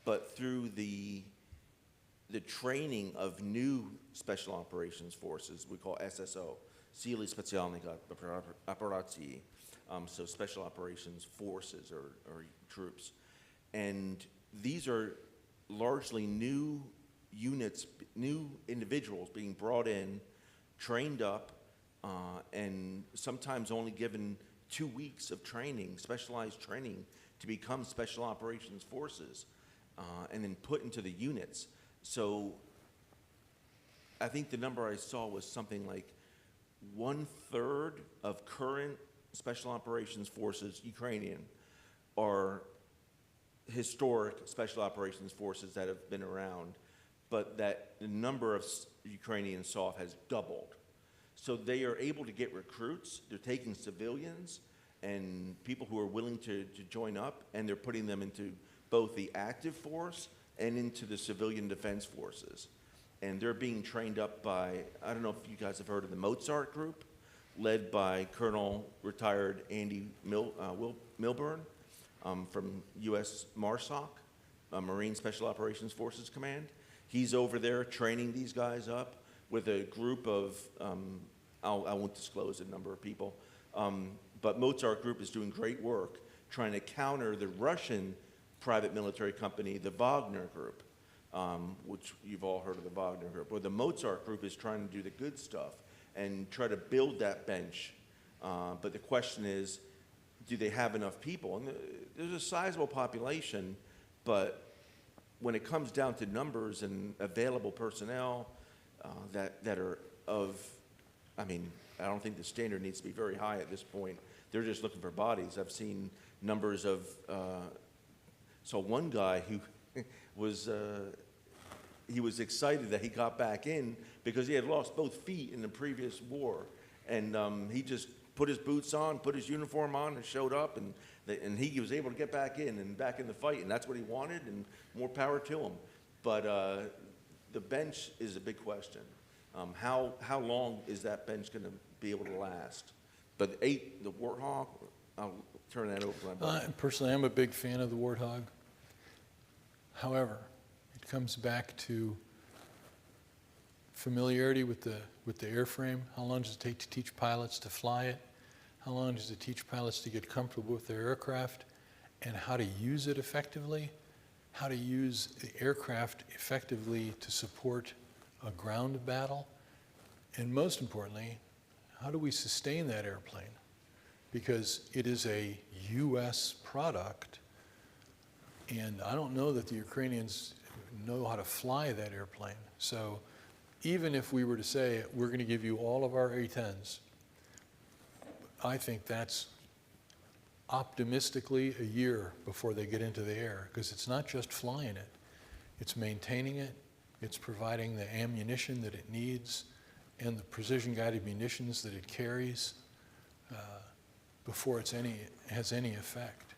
but through the training of new Special Operations Forces, we call SSO, Sili Specjalne Operacji, so Special Operations Forces or troops. And these are largely new units, new individuals being brought in, trained up, and sometimes only given 2 weeks of training, specialized training, to become Special Operations Forces, and then put into the units. So I think the number I saw was something like 1/3 of current Special Operations Forces, Ukrainian, are historic Special Operations Forces that have been around, but that the number of Ukrainian SOF has doubled. So they are able to get recruits, they're taking civilians and people who are willing to join up, and they're putting them into both the active force and into the civilian defense forces. And they're being trained up by, I don't know if you guys have heard of the Mozart Group, led by Colonel retired Andy Milburn from U.S. MARSOC, Marine Special Operations Forces Command. He's over there training these guys up with a group of, I won't disclose the number of people, but Mozart Group is doing great work trying to counter the Russian private military company, the Wagner Group, which you've all heard of the Wagner Group. Well, the Mozart Group is trying to do the good stuff and try to build that bench. But the question is, do they have enough people? And there's a sizable population, but when it comes down to numbers and available personnel that are of, I mean, I don't think the standard needs to be very high at this point. They're just looking for bodies. I've seen numbers of, so one guy who was, he was excited that he got back in because he had lost both feet in the previous war. And he just put his boots on, put his uniform on, and showed up, and he was able to get back in the fight, and that's what he wanted, and more power to him. But the bench is a big question. How long is that bench going to be able to last? But the Warthog, I'll turn that over to my brother. Personally, I'm a big fan of the Warthog. However, it comes back to familiarity with the airframe. How long does it take to teach pilots to fly it? How long does it teach pilots to get comfortable with their aircraft? And how to use it effectively? How to use the aircraft effectively to support a ground battle? And most importantly, how do we sustain that airplane? Because it is a U.S. product, and I don't know that the Ukrainians know how to fly that airplane. So even if we were to say, we're going to give you all of our A-10s, I think that's optimistically a year before they get into the air, because it's not just flying it, it's maintaining it, it's providing the ammunition that it needs and the precision-guided munitions that it carries before it has any effect.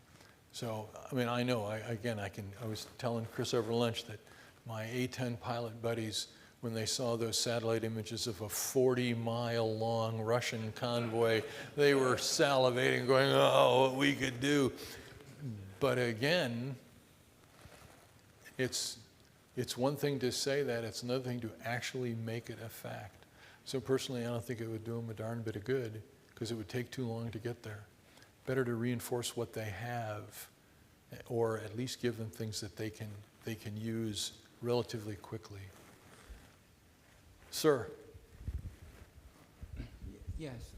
So, I mean, I know, I was telling Chris over lunch that my A-10 pilot buddies, when they saw those satellite images of a 40-mile-long Russian convoy, they were salivating, going, oh, what we could do. But again, it's one thing to say that, it's another thing to actually make it a fact. So personally, I don't think it would do them a darn bit of good, because it would take too long to get there. Better to reinforce what they have, or at least give them things that they can use relatively quickly. Sir. Yes.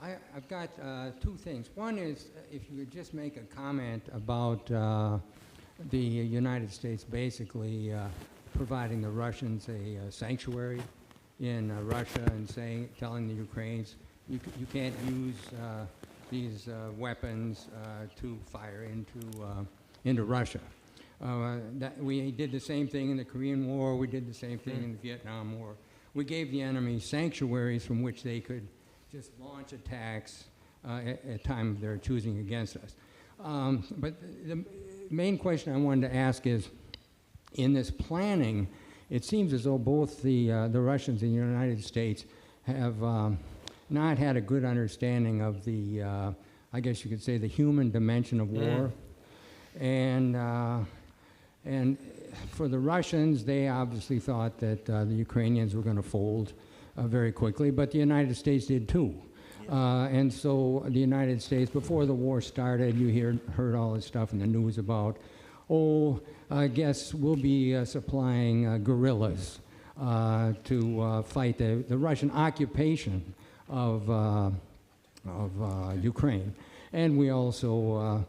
I've got two things. One is, if you could just make a comment about the United States basically providing the Russians a sanctuary in Russia and telling the Ukrainians, you can't use these weapons to fire into Russia. We did the same thing in the Korean War. We did the same thing in the Vietnam War. We gave the enemy sanctuaries from which they could just launch attacks at time of their choosing against us. But the main question I wanted to ask is, in this planning, it seems as though both the Russians and the United States have not had a good understanding of the, I guess you could say, the human dimension of war. And for the Russians, they obviously thought that the Ukrainians were going to fold very quickly, but the United States did too. And so the United States, before the war started, you heard all this stuff in the news about, oh, I guess we'll be supplying guerrillas to fight the Russian occupation of Ukraine. And we also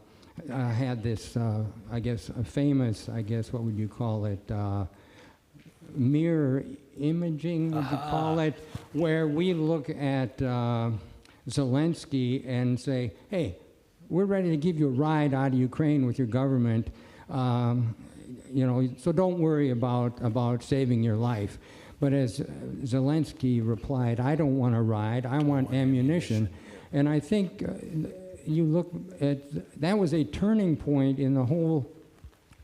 had this, I guess, a famous, what would you call it, mirror imaging, would you call it, where we look at Zelensky and say, hey, we're ready to give you a ride out of Ukraine with your government, so don't worry about saving your life. But as Zelensky replied, I don't want a ride, I want ammunition. And I think you look at, that was a turning point in the whole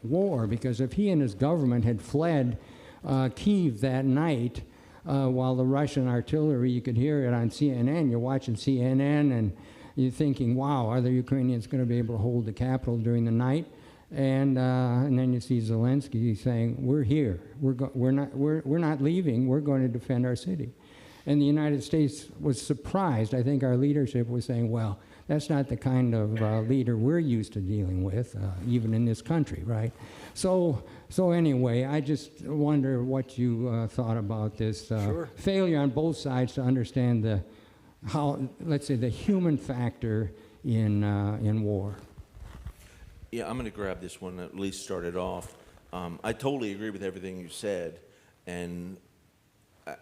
war, because if he and his government had fled Kyiv that night, while the Russian artillery, you could hear it on CNN, you're watching CNN and you're thinking, wow, are the Ukrainians going to be able to hold the capital during the night? And then you see Zelensky saying, we're here, we're not leaving, we're going to defend our city. And the United States was surprised. I think our leadership was saying, well, that's not the kind of leader we're used to dealing with, even in this country, right? So anyway, I just wonder what you thought about this failure on both sides to understand how, let's say, the human factor in war. Yeah, I'm going to grab this one, at least start it off. I totally agree with everything you said, and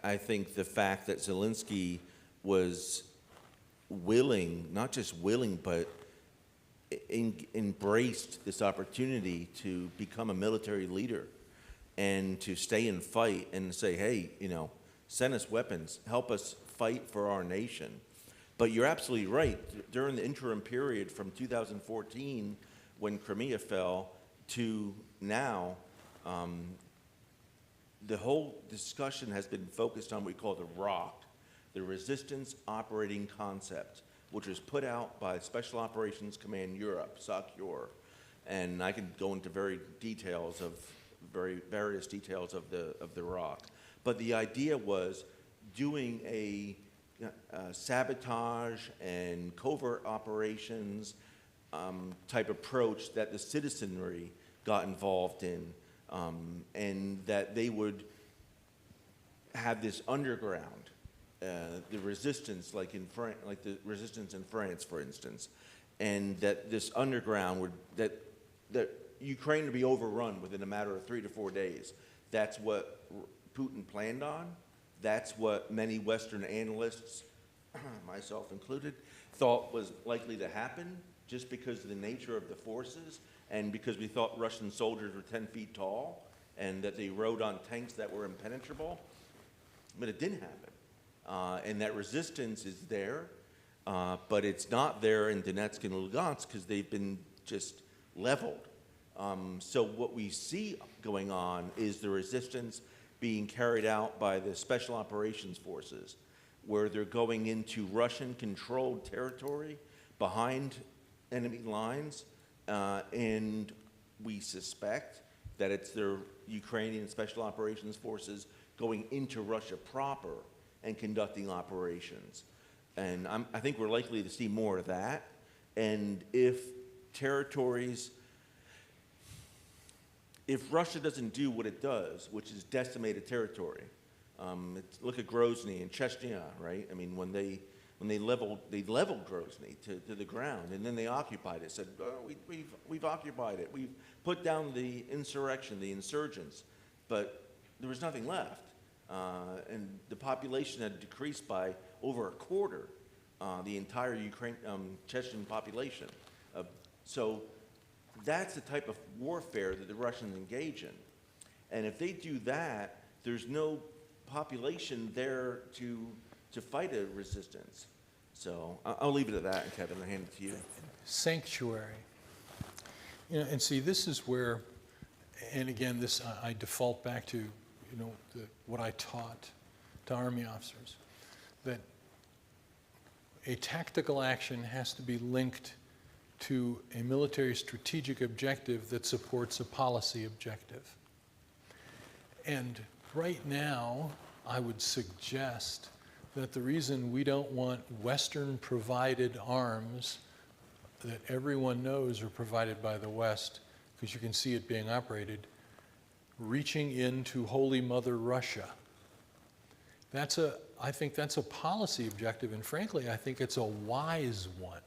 I think the fact that Zelensky was willing, not just willing, but embraced this opportunity to become a military leader and to stay and fight and say, hey, send us weapons, help us fight for our nation. But you're absolutely right. During the interim period from 2014, when Crimea fell, to now, the whole discussion has been focused on what we call the ROC, the Resistance Operating Concept, which was put out by Special Operations Command Europe, SOCUR. And I can go into various details of the ROC. But the idea was doing a sabotage and covert operations type approach that the citizenry got involved in, and that they would have this underground, the resistance, like the resistance in France, for instance, and that this underground would that Ukraine would be overrun within a matter of 3 to 4 days. That's what Putin planned on. That's what many Western analysts, myself included, thought was likely to happen, just because of the nature of the forces and because we thought Russian soldiers were 10 feet tall and that they rode on tanks that were impenetrable. But it didn't happen. And that resistance is there, but it's not there in Donetsk and Lugansk because they've been just leveled. So what we see going on is the resistance being carried out by the Special Operations Forces, where they're going into Russian-controlled territory behind enemy lines, and we suspect that it's their Ukrainian Special Operations Forces going into Russia proper and conducting operations. And I think we're likely to see more of that. And if Russia doesn't do what it does, which is decimated territory, look at Grozny and Chechnya, right? I mean, when they leveled Grozny to the ground, and then they occupied it, said, oh, we've occupied it. We've put down the insurrection, the insurgents, but there was nothing left. And the population had decreased by over a quarter, the entire Chechen population. So that's the type of warfare that the Russians engage in. And if they do that, there's no population there to fight a resistance. So I'll leave it at that, and Kevin, I'll hand it to you. Sanctuary. And see, this is where, and again, this I default back to, what I taught to Army officers, that a tactical action has to be linked to a military strategic objective that supports a policy objective. And right now, I would suggest that the reason we don't want Western-provided arms that everyone knows are provided by the West, because you can see it being operated, reaching into Holy Mother Russia. I think that's a policy objective, and frankly, I think it's a wise one.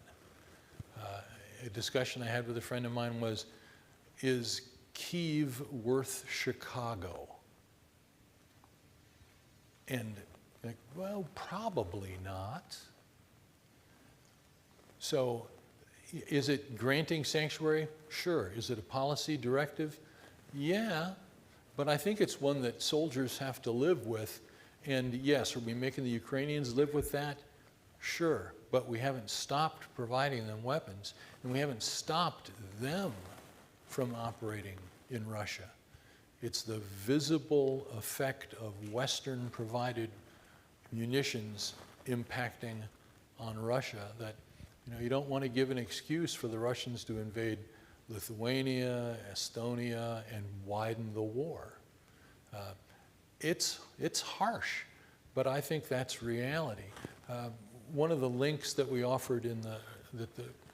A discussion I had with a friend of mine was, is Kyiv worth Chicago? And like, well, probably not. So, is it granting sanctuary? Sure. Is it a policy directive? Yeah, but I think it's one that soldiers have to live with. And yes, are we making the Ukrainians live with that? Sure, but we haven't stopped providing them weapons, and we haven't stopped them from operating in Russia. It's the visible effect of Western-provided munitions impacting on Russia that you don't want to give an excuse for the Russians to invade Lithuania, Estonia, and widen the war. It's harsh, but I think that's reality. One of the links that we offered that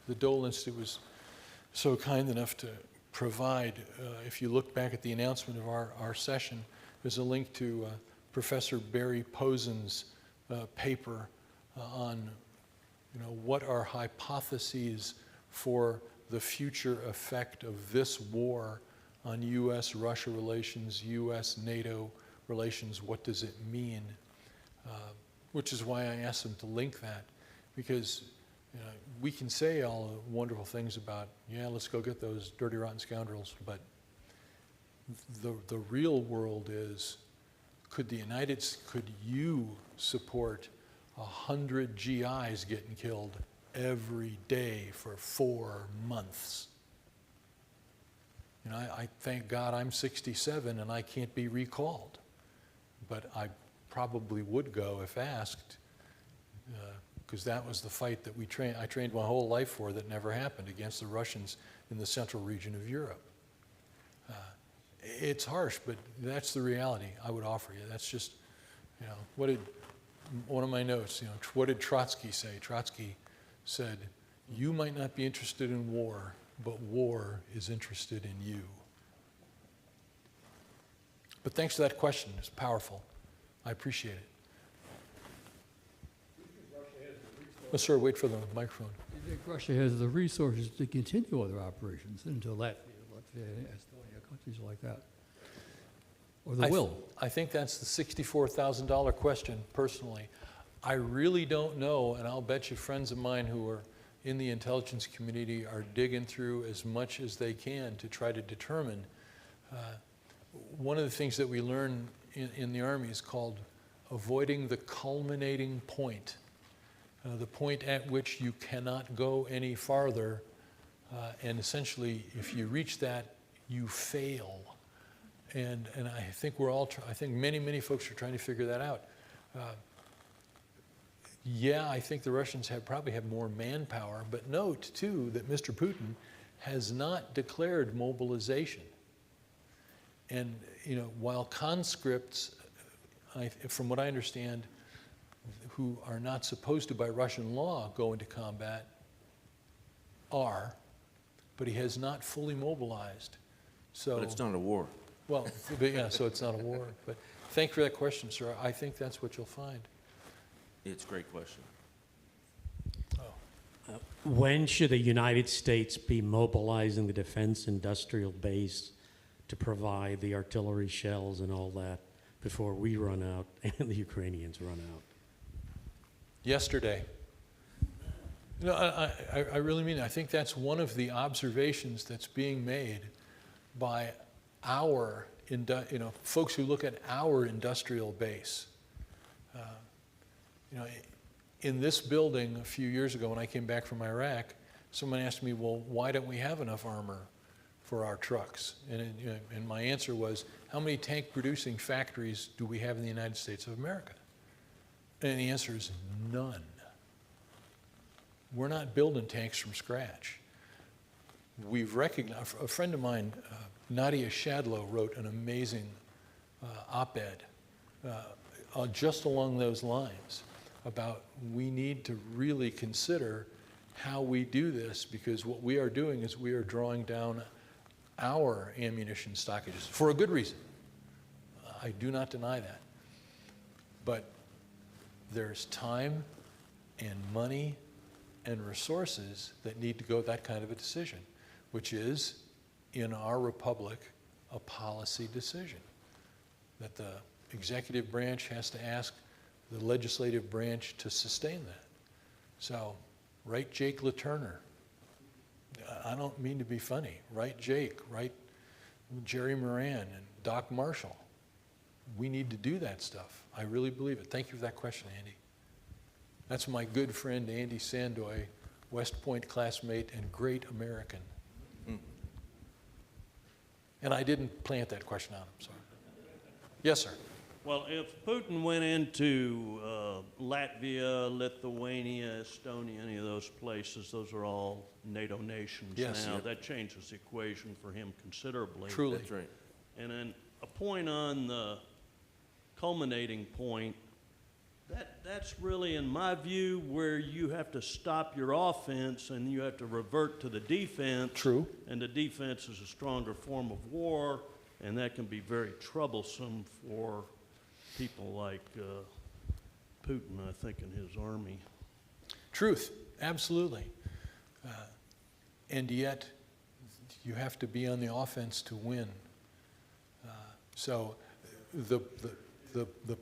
the Dole Institute was so kind enough to provide, if you look back at the announcement of our session, there's a link to Professor Barry Posen's paper on what are hypotheses for the future effect of this war on U.S.-Russia relations, U.S.-NATO relations, what does it mean? Which is why I asked them to link that, because we can say all the wonderful things about, yeah, let's go get those dirty, rotten scoundrels, but the real world is, could you support 100 GIs getting killed every day for 4 months? I thank God I'm 67 and I can't be recalled, but I probably would go if asked, because that was the fight that I trained my whole life for that never happened, against the Russians in the central region of Europe. It's harsh, but that's the reality I would offer you. That's just, what did, one of my notes, what did Trotsky say? Trotsky said, you might not be interested in war, but war is interested in you. But thanks for that question. It's powerful. I appreciate it. Oh, sir, wait for the microphone. I think Russia has the resources to continue other operations into Latvia, Estonia, countries like that. Or the will. I think that's the $64,000 question, personally. I really don't know, and I'll bet you friends of mine who are in the intelligence community are digging through as much as they can to try to determine. One of the things that we learn in the Army is called avoiding the culminating point, the point at which you cannot go any farther, and essentially, if you reach that, you fail. And I think I think many folks are trying to figure that out. Yeah, I think the Russians probably have more manpower, but note too that Mr. Putin has not declared mobilization. And while conscripts, from what I understand, who are not supposed to by Russian law go into combat, are, but he has not fully mobilized. So, But it's not a war. Well, yeah, so it's not a war. But thank you for that question, sir. I think that's what you'll find. It's a great question. When should the United States be mobilizing the defense industrial base to provide the artillery shells and all that before we run out and the Ukrainians run out? Yesterday. I really mean it. I think that's one of the observations that's being made by our, folks who look at our industrial base. In this building a few years ago when I came back from Iraq, someone asked me, well, why don't we have enough armor? for our trucks. And my answer was, how many tank producing factories do we have in the United States of America? And the answer is none. We're not building tanks from scratch. We've recognized, a friend of mine, Nadia Shadlow, wrote an amazing op-ed just along those lines about we need to really consider how we do this, because what we are doing is we are drawing down our ammunition stockages for a good reason. I do not deny that. But there's time and money and resources that need to go that kind of a decision, which is, in our republic, a policy decision that the executive branch has to ask the legislative branch to sustain that. So, write Jake LaTurner. I don't mean to be funny. Write Jake, write Jerry Moran and Doc Marshall. We need to do that stuff. I really believe it. Thank you for that question, Andy. That's my good friend Andy Sandoy, West Point classmate and great American. And I didn't plant that question on him, sorry. Yes, sir. Well, if Putin went into Latvia, Lithuania, Estonia, any of those places, those are all NATO nations now. Yep. That changes the equation for him considerably. Truly. That's right. And then a point on the culminating point, that's really, in my view, where you have to stop your offense and you have to revert to the defense. True. And the defense is a stronger form of war, and that can be very troublesome for people like Putin, I think, and his army. Truth, absolutely. And yet, you have to be on the offense to win. So the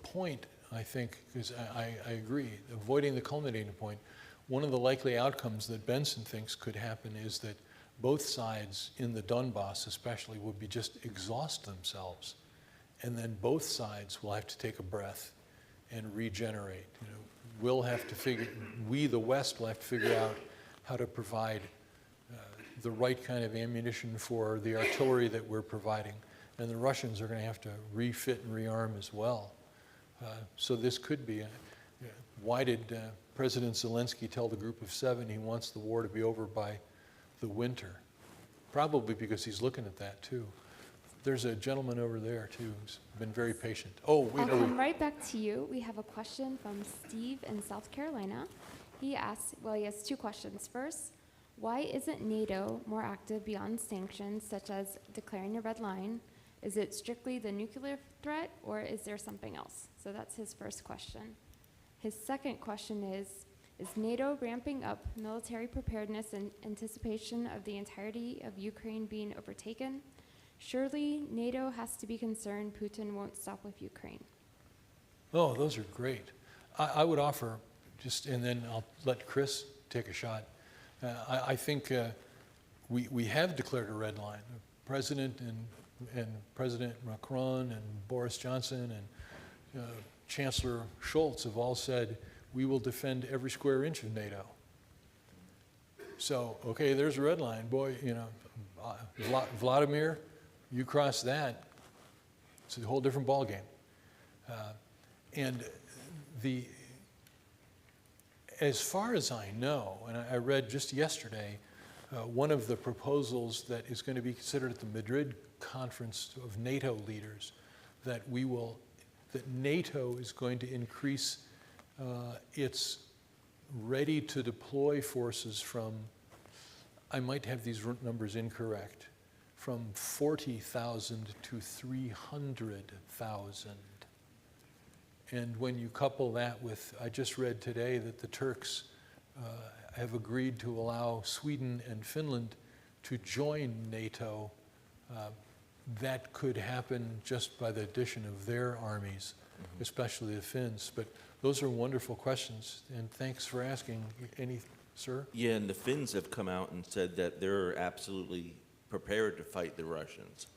point, I think, because I agree, avoiding the culminating point, one of the likely outcomes that Benson thinks could happen is that both sides in the Donbass especially would be just exhaust themselves. And then both sides will have to take a breath and regenerate. You know, we'll have to figure, we, the West, will have to figure out how to provide the right kind of ammunition for the artillery that we're providing. And the Russians are going to have to refit and rearm as well. So this could be, why did President Zelensky tell the Group of Seven he wants the war to be over by the winter? Probably because he's looking at that too. There's a gentleman over there too who's been very patient. Oh, wait, I'll come right back to you. We have a question from Steve in South Carolina. He asks, well, he has two questions. First, why isn't NATO more active beyond sanctions, such as declaring a red line? Is it strictly the nuclear threat, or is there something else? So that's his first question. His second question is NATO ramping up military preparedness in anticipation of the entirety of Ukraine being overtaken? Surely NATO has to be concerned Putin won't stop with Ukraine. Oh, those are great. I would offer, just, and then I'll let Chris take a shot. I think we have declared a red line. The President and President Macron and Boris Johnson and Chancellor Scholz have all said, we will defend every square inch of NATO. So, okay, there's a red line. Boy, you know, Vladimir, you cross that, it's a whole different ballgame. And as far as I know, and I read just yesterday, one of the proposals that is going to be considered at the Madrid conference of NATO leaders, that NATO is going to increase its ready to deploy forces from, I might have these numbers incorrect, from 40,000 to 300,000. And when you couple that with, I just read today that the Turks have agreed to allow Sweden and Finland to join NATO. That could happen just by the addition of their armies, especially the Finns. But those are wonderful questions, and thanks for asking. Any, sir? Yeah, and the Finns have come out and said that they're absolutely prepared to fight the Russians.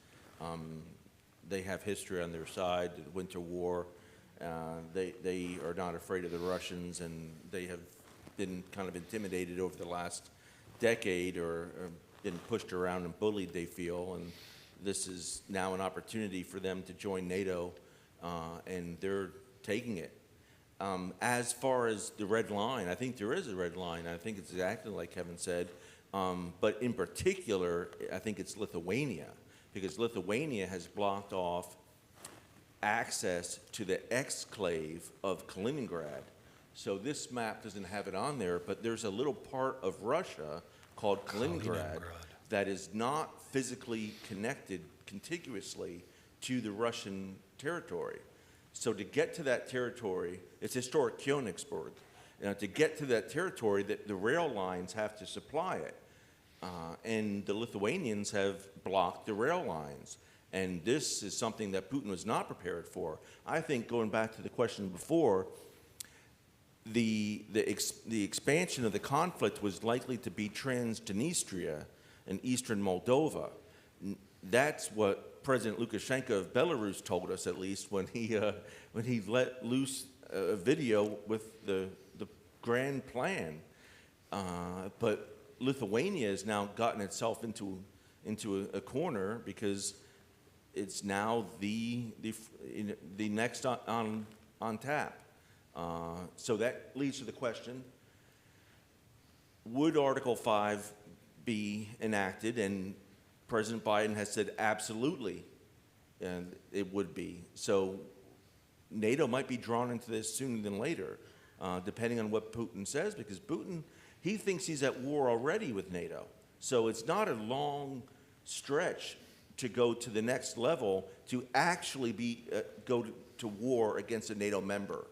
They have history on their side, the Winter War. They are not afraid of the Russians, and they have been kind of intimidated over the last decade or been pushed around and bullied, they feel, and this is now an opportunity for them to join NATO, and they're taking it. As far as the red line, I think there is a red line. I think it's exactly like Kevin said, but in particular, I think it's Lithuania, because Lithuania has blocked off access to the exclave of Kaliningrad. So this map doesn't have it on there, but there's a little part of Russia called Kaliningrad that is not physically connected contiguously to the Russian territory. So to get to that territory, it's historic Königsberg. To get to that territory, the rail lines have to supply it. And the Lithuanians have blocked the rail lines. And this is something that Putin was not prepared for. I think, going back to the question before, the expansion of the conflict was likely to be Transnistria and eastern Moldova. That's what President Lukashenko of Belarus told us, at least, when he let loose a video with the grand plan. But Lithuania has now gotten itself into a corner because it's now the next on tap. So that leads to the question, would Article 5 be enacted? And President Biden has said absolutely, and it would be. So NATO might be drawn into this sooner than later, depending on what Putin says, because Putin, he thinks he's at war already with NATO. So it's not a long stretch to go to the next level to actually go to war against a NATO member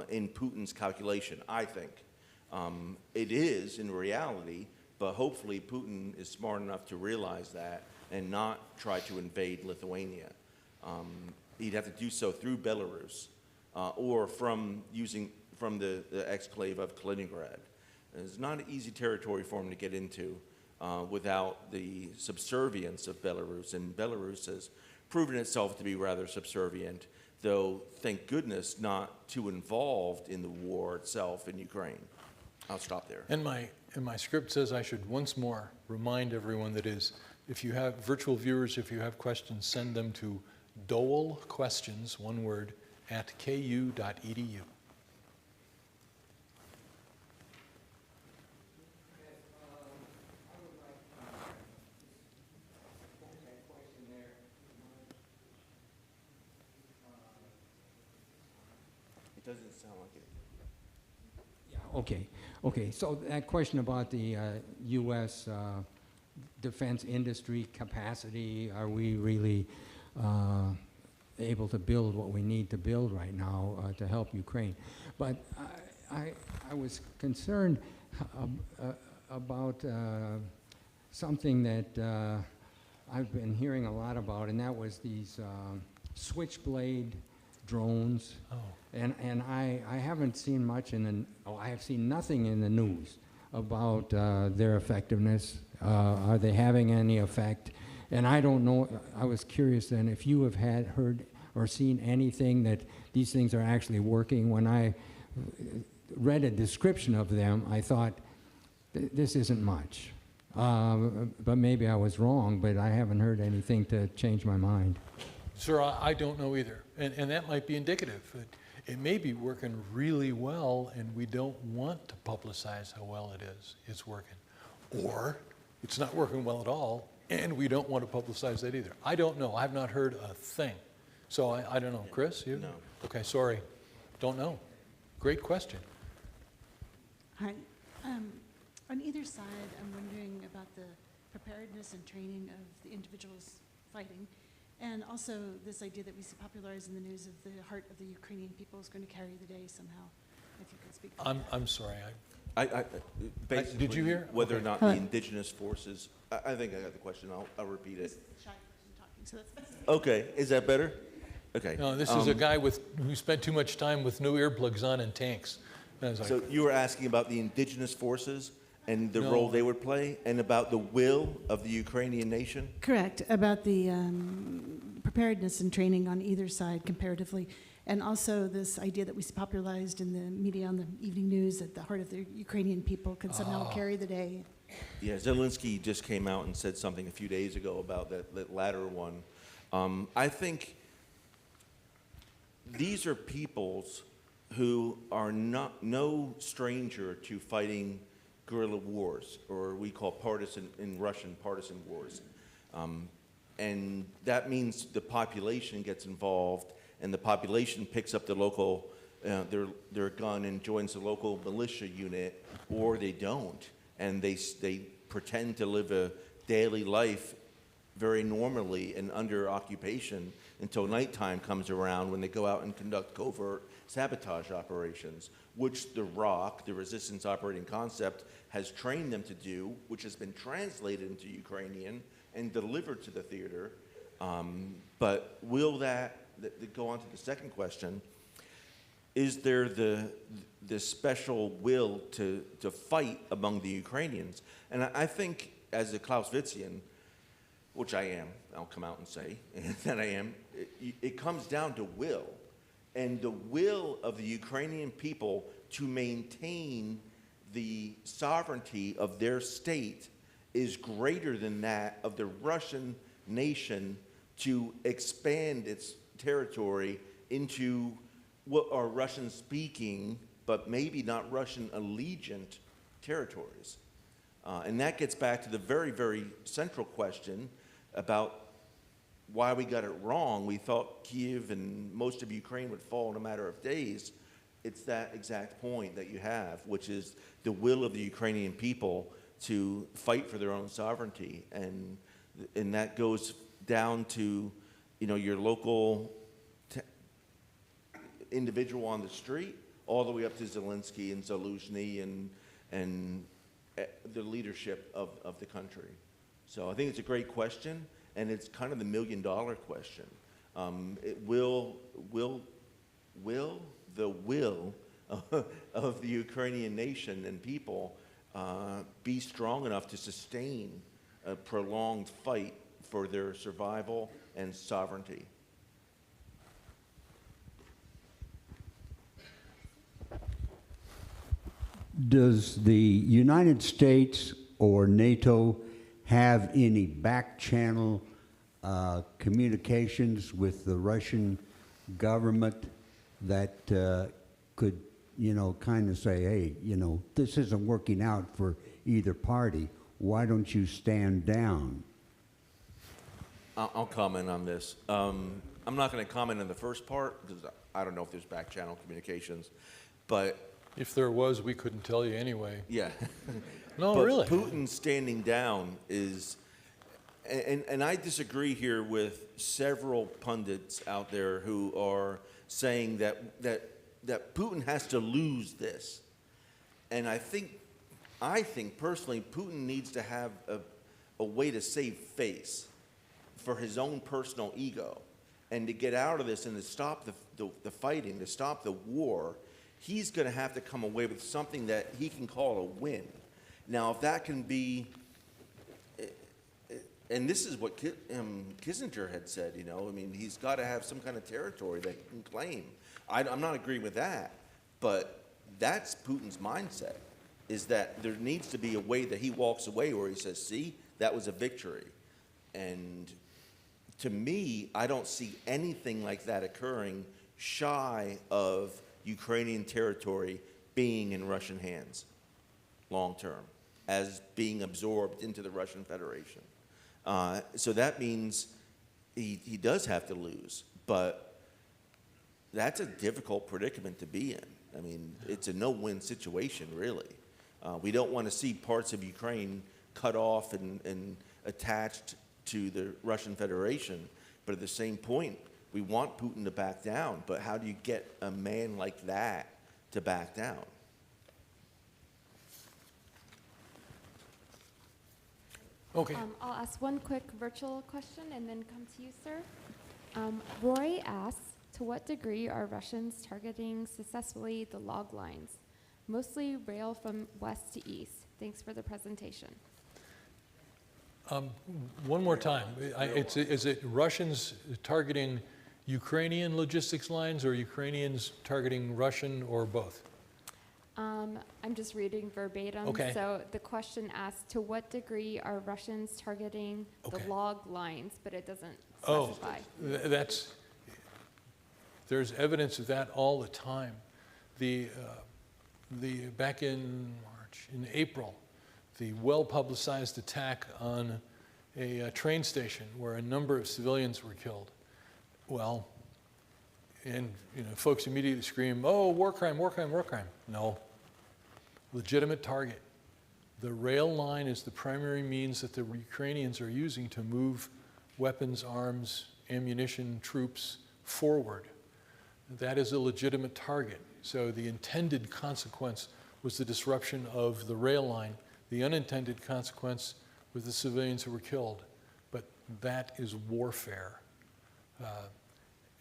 in Putin's calculation, I think. It is in reality, but hopefully Putin is smart enough to realize that and not try to invade Lithuania. He'd have to do so through Belarus or from the exclave of Kaliningrad. It's not an easy territory for him to get into without the subservience of Belarus, and Belarus has proven itself to be rather subservient, though, thank goodness, not too involved in the war itself in Ukraine. I'll stop there. And my script says I should once more remind everyone that if you have virtual viewers, if you have questions, send them to Dole Questions, one word, @ku.edu. It doesn't sound like it. Yeah, okay. So that question about the U.S. Defense industry capacity, are we really able to build what we need to build right now to help Ukraine? But I was concerned about something that I've been hearing a lot about, and that was these switchblade drones. Oh. And I haven't seen much I have seen nothing in the news about their effectiveness. Are they having any effect? And I don't know, I was curious then if you have heard or seen anything that these things are actually working. When I read a description of them, I thought, this isn't much. But maybe I was wrong, but I haven't heard anything to change my mind. Sir, I don't know either. And that might be indicative. It may be working really well, and we don't want to publicize how well it's working. Or it's not working well at all, and we don't want to publicize that either. I don't know. I've not heard a thing. So I don't know. Chris, you? No. Okay, sorry. Don't know. Great question. Hi. On either side, I'm wondering about the preparedness and training of the individuals fighting. And also this idea that we see popularized in the news of the heart of the Ukrainian people is going to carry the day somehow. If you could speak to that. I'm sorry. Basically, did you hear? Whether Okay. or not the indigenous forces, I think I got the question, I'll repeat it. This is the shy person talking, so that's Okay, is that better? Okay. No, this is a guy who spent too much time with no earplugs on and tanks. And I was like, So you were asking about the indigenous forces and the No. role they would play, and about the will of the Ukrainian nation? correct, about the preparedness and training on either side comparatively. And also this idea that we see popularized in the media on the evening news that the heart of the Ukrainian people can somehow carry the day. Yeah, Zelensky just came out and said something a few days ago about that latter one. I think these are peoples who are no stranger to fighting guerrilla wars, or we call in Russian partisan wars. And that means the population gets involved, and the population picks up the local, their gun and joins the local militia unit, or they don't. And they pretend to live a daily life very normally and under occupation until nighttime comes around, when they go out and conduct covert sabotage operations, which the ROC, the Resistance Operating Concept, has trained them to do, which has been translated into Ukrainian and delivered to the theater. But will that go on to the second question, is there the special will to fight among the Ukrainians? And I think, as a Clausewitzian, which I am, I'll come out and say that I am, it comes down to will. And the will of the Ukrainian people to maintain the sovereignty of their state is greater than that of the Russian nation to expand its territory into what are Russian-speaking, but maybe not Russian-allegiant territories. And that gets back to the very, very central question about why we got it wrong. We thought Kiev and most of Ukraine would fall in a matter of days. It's that exact point that you have, which is the will of the Ukrainian people to fight for their own sovereignty. And that goes down to, your local individual on the street, all the way up to Zelensky and Zaluzhny and the leadership of the country. So I think it's a great question, and it's kind of the million-dollar question. Will the will of the Ukrainian nation and people be strong enough to sustain a prolonged fight for their survival and sovereignty? Does the United States or NATO have any back channel communications with the Russian government that could, kind of say, hey, this isn't working out for either party. Why don't you stand down? I'll comment on this. I'm not going to comment on the first part because I don't know if there's back channel communications, but if there was, we couldn't tell you anyway. yeah. No, but really. Putin standing down is, and I disagree here with several pundits out there who are saying that Putin has to lose this. And I think personally, Putin needs to have a way to save face for his own personal ego, and to get out of this and to stop the fighting, to stop the war. He's going to have to come away with something that he can call a win. Now, if that can be, and this is what Kissinger had said, he's got to have some kind of territory that he can claim. I'm not agreeing with that, but that's Putin's mindset, is that there needs to be a way that he walks away where he says, see, that was a victory. And to me, I don't see anything like that occurring shy of Ukrainian territory being in Russian hands long term, as being absorbed into the Russian Federation. So that means he does have to lose, but that's a difficult predicament to be in. I mean, it's a no-win situation, really. We don't want to see parts of Ukraine cut off and attached to the Russian Federation, but at the same point, we want Putin to back down, but how do you get a man like that to back down? Okay. I'll ask one quick virtual question and then come to you, sir. Roy asks, to what degree are Russians targeting successfully the log lines? Mostly rail from west to east. Thanks for the presentation. One more time. Is it Russians targeting Ukrainian logistics lines, or Ukrainians targeting Russian, or both? I'm just reading verbatim. Okay. So the question asks, to what degree are Russians targeting the log lines? But it doesn't specify. There's evidence of that all the time. Back in March, in April, the well-publicized attack on a train station where a number of civilians were killed. Well, and folks immediately scream, "Oh, war crime, war crime, war crime." No, legitimate target. The rail line is the primary means that the Ukrainians are using to move weapons, arms, ammunition, troops forward. That is a legitimate target. So the intended consequence was the disruption of the rail line. The unintended consequence was the civilians who were killed. But that is warfare.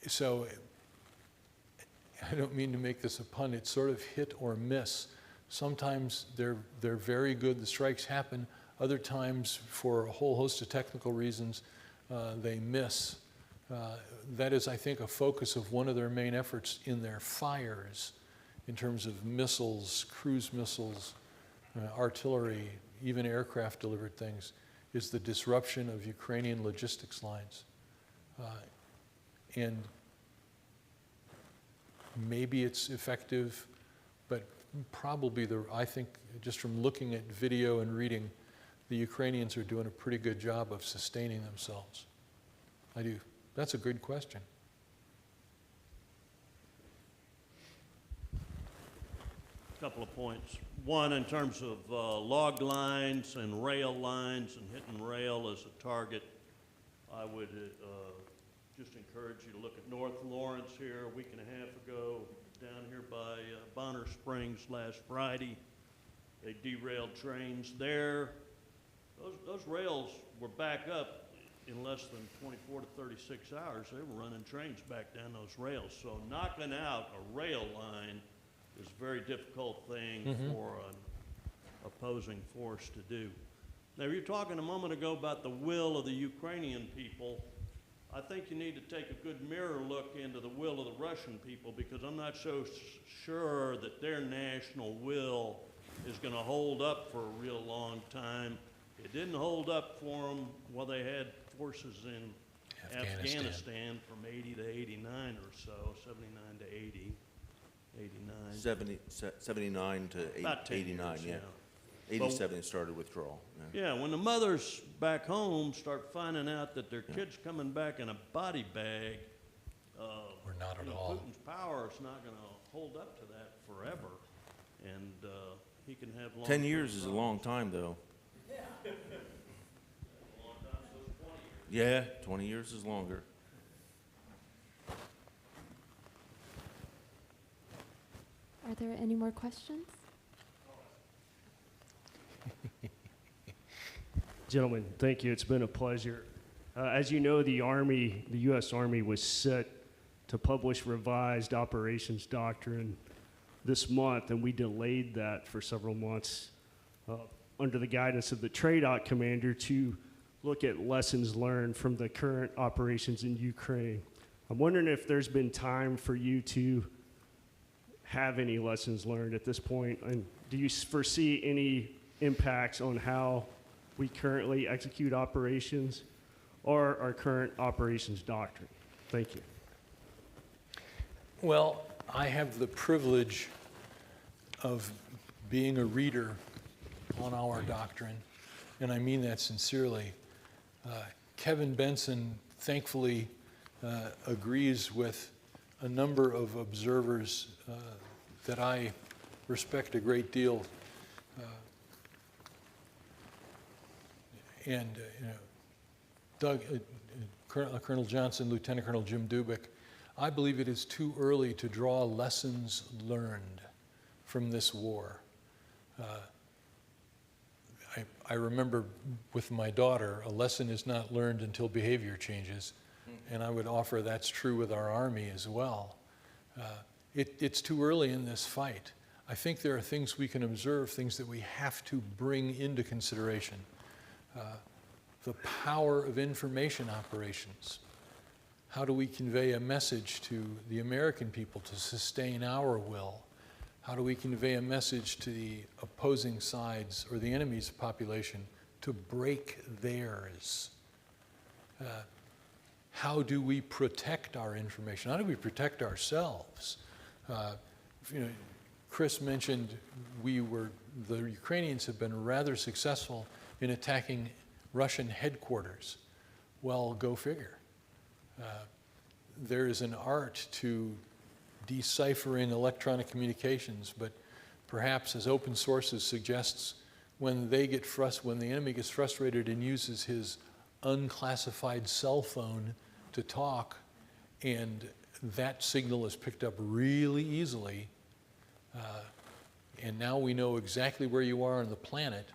So I don't mean to make this a pun. It's sort of hit or miss. Sometimes they're very good. The strikes happen. Other times, for a whole host of technical reasons, they miss. That is, I think, a focus of one of their main efforts in their fires in terms of missiles, cruise missiles, artillery, even aircraft-delivered things, is the disruption of Ukrainian logistics lines. And maybe it's effective, but probably, I think, just from looking at video and reading, the Ukrainians are doing a pretty good job of sustaining themselves. I do. That's a good question. A couple of points. One, in terms of log lines and rail lines and hitting rail as a target, I would just encourage you to look at North Lawrence here a week and a half ago, down here by Bonner Springs last Friday. They derailed trains there. Those rails were back up in less than 24 to 36 hours. They were running trains back down those rails. So knocking out a rail line is a very difficult thing for an opposing force to do. Now, you were talking a moment ago about the will of the Ukrainian people. I think you need to take a good mirror look into the will of the Russian people, because I'm not so sure that their national will is going to hold up for a real long time. It didn't hold up for them while they had forces in Afghanistan from 80 to 89 or so, 79 to 80, 89. 79 to About 10 89, years, yeah. yeah. 87 it started withdrawal. Yeah, when the mothers back home start finding out that their kid's coming back in a body bag, Or not at all. Putin's power is not going to hold up to that forever, and he can have long 10 years is a long time, though. Yeah, 20 years is longer. Are there any more questions? Gentlemen, thank you. It's been a pleasure. As you know, the U.S. Army was set to publish revised operations doctrine this month, and we delayed that for several months under the guidance of the TRADOC commander to look at lessons learned from the current operations in Ukraine. I'm wondering if there's been time for you to have any lessons learned at this point, and do you foresee any impacts on how we currently execute operations or our current operations doctrine? Thank you. Well, I have the privilege of being a reader on our doctrine, and I mean that sincerely. Kevin Benson thankfully agrees with a number of observers that I respect a great deal. Colonel Johnson, Lieutenant Colonel Jim Dubik, I believe it is too early to draw lessons learned from this war. I remember with my daughter, a lesson is not learned until behavior changes, and I would offer that's true with our Army as well. It's too early in this fight. I think there are things we can observe, things that we have to bring into consideration. The power of information operations. How do we convey a message to the American people to sustain our will? How do we convey a message to the opposing sides or the enemy's population to break theirs? How do we protect our information? How do we protect ourselves? Chris mentioned the Ukrainians have been rather successful in attacking Russian headquarters. Well, go figure. There is an art to deciphering electronic communications, but perhaps, as open sources suggests, when the enemy gets frustrated and uses his unclassified cell phone to talk, and that signal is picked up really easily, and now we know exactly where you are on the planet.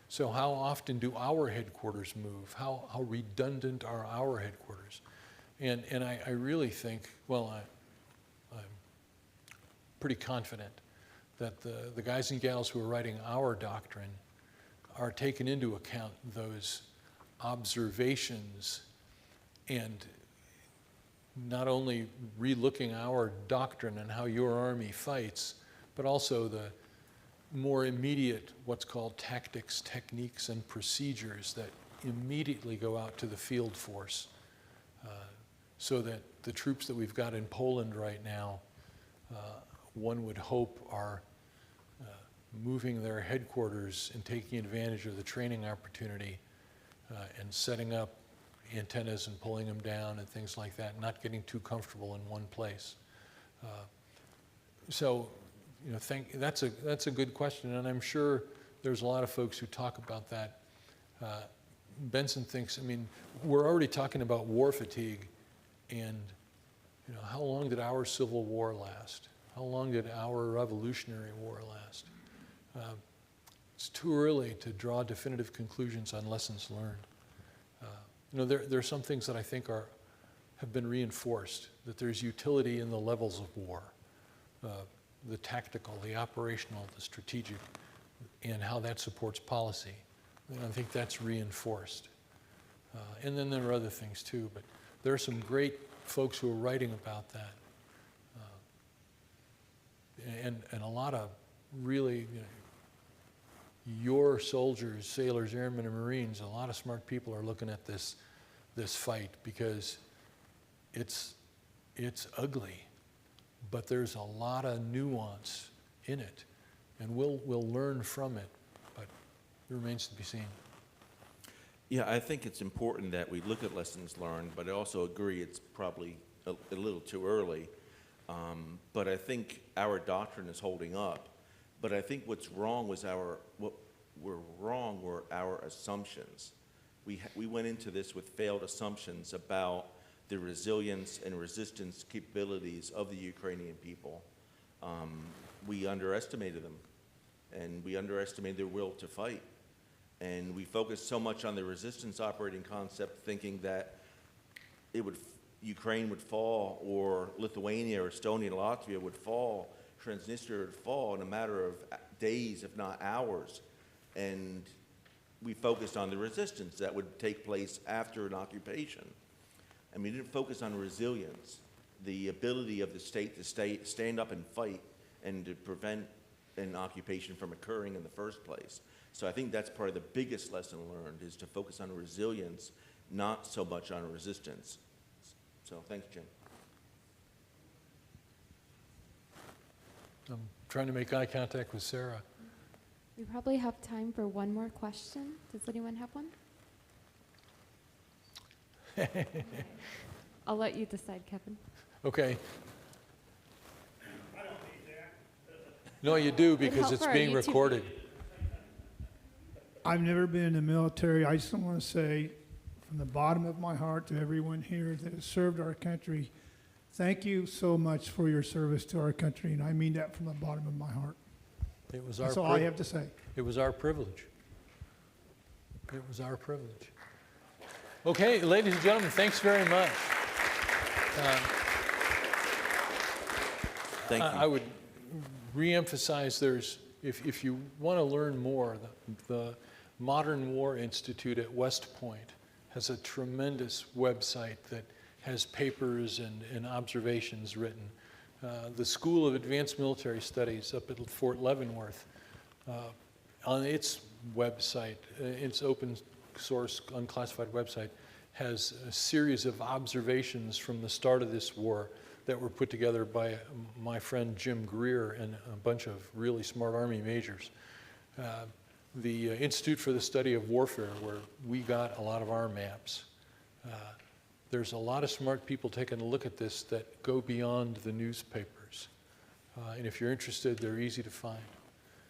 So how often do our headquarters move? How redundant are our headquarters? And I really think, well, I'm pretty confident that the guys and gals who are writing our doctrine are taking into account those observations and not only relooking our doctrine and how your army fights, but also the more immediate, what's called tactics, techniques, and procedures that immediately go out to the field force, so that the troops that we've got in Poland right now, one would hope are moving their headquarters and taking advantage of the training opportunity and setting up antennas and pulling them down and things like that, not getting too comfortable in one place. That's a good question, and I'm sure there's a lot of folks who talk about that. Benson thinks, we're already talking about war fatigue, and how long did our Civil War last? How long did our Revolutionary War last? It's too early to draw definitive conclusions on lessons learned. There are some things that I think have been reinforced, that there's utility in the levels of war, the tactical, the operational, the strategic, and how that supports policy. And I think that's reinforced. And then there are other things too, but there are some great folks who are writing about that. And a lot of really, your soldiers, sailors, airmen, and Marines, a lot of smart people are looking at this fight because it's ugly, but there's a lot of nuance in it, and we'll learn from it, but it remains to be seen. Yeah, I think it's important that we look at lessons learned, but I also agree it's probably a little too early. But I think our doctrine is holding up. But I think what were our assumptions. We went into this with failed assumptions about the resilience and resistance capabilities of the Ukrainian people. We underestimated them, and we underestimated their will to fight. And we focused so much on the resistance operating concept, thinking that Ukraine would fall, or Lithuania, or Estonia, Latvia would fall, Transnistria would fall in a matter of days, if not hours. And we focused on the resistance that would take place after an occupation. And we didn't focus on resilience, the ability of the state to stand up and fight and to prevent an occupation from occurring in the first place. So I think that's part of the biggest lesson learned, is to focus on resilience, not so much on resistance. So thanks, Jim. I'm trying to make eye contact with Sarah. We probably have time for one more question. Does anyone have one? I'll let you decide, Kevin. Okay. No, you do, because it's being recorded. I've never been in the military. I just want to say, from the bottom of my heart, to everyone here that has served our country, thank you so much for your service to our country, and I mean that from the bottom of my heart. That's all I have to say. It was our privilege. It was our privilege. Okay, ladies and gentlemen, thanks very much. Thank you. I would reemphasize, if you want to learn more, the Modern War Institute at West Point has a tremendous website that has papers and observations written. The School of Advanced Military Studies up at Fort Leavenworth, on its website, its open source unclassified website, has a series of observations from the start of this war that were put together by my friend Jim Greer and a bunch of really smart Army majors. The Institute for the Study of Warfare, where we got a lot of our maps. There's a lot of smart people taking a look at this that go beyond the newspapers. And if you're interested, they're easy to find.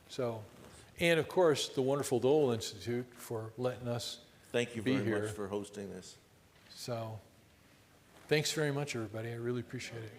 So, and of course, the wonderful Dole Institute for letting us Thank you be very here. much for hosting this. So, thanks very much, everybody. I really appreciate it.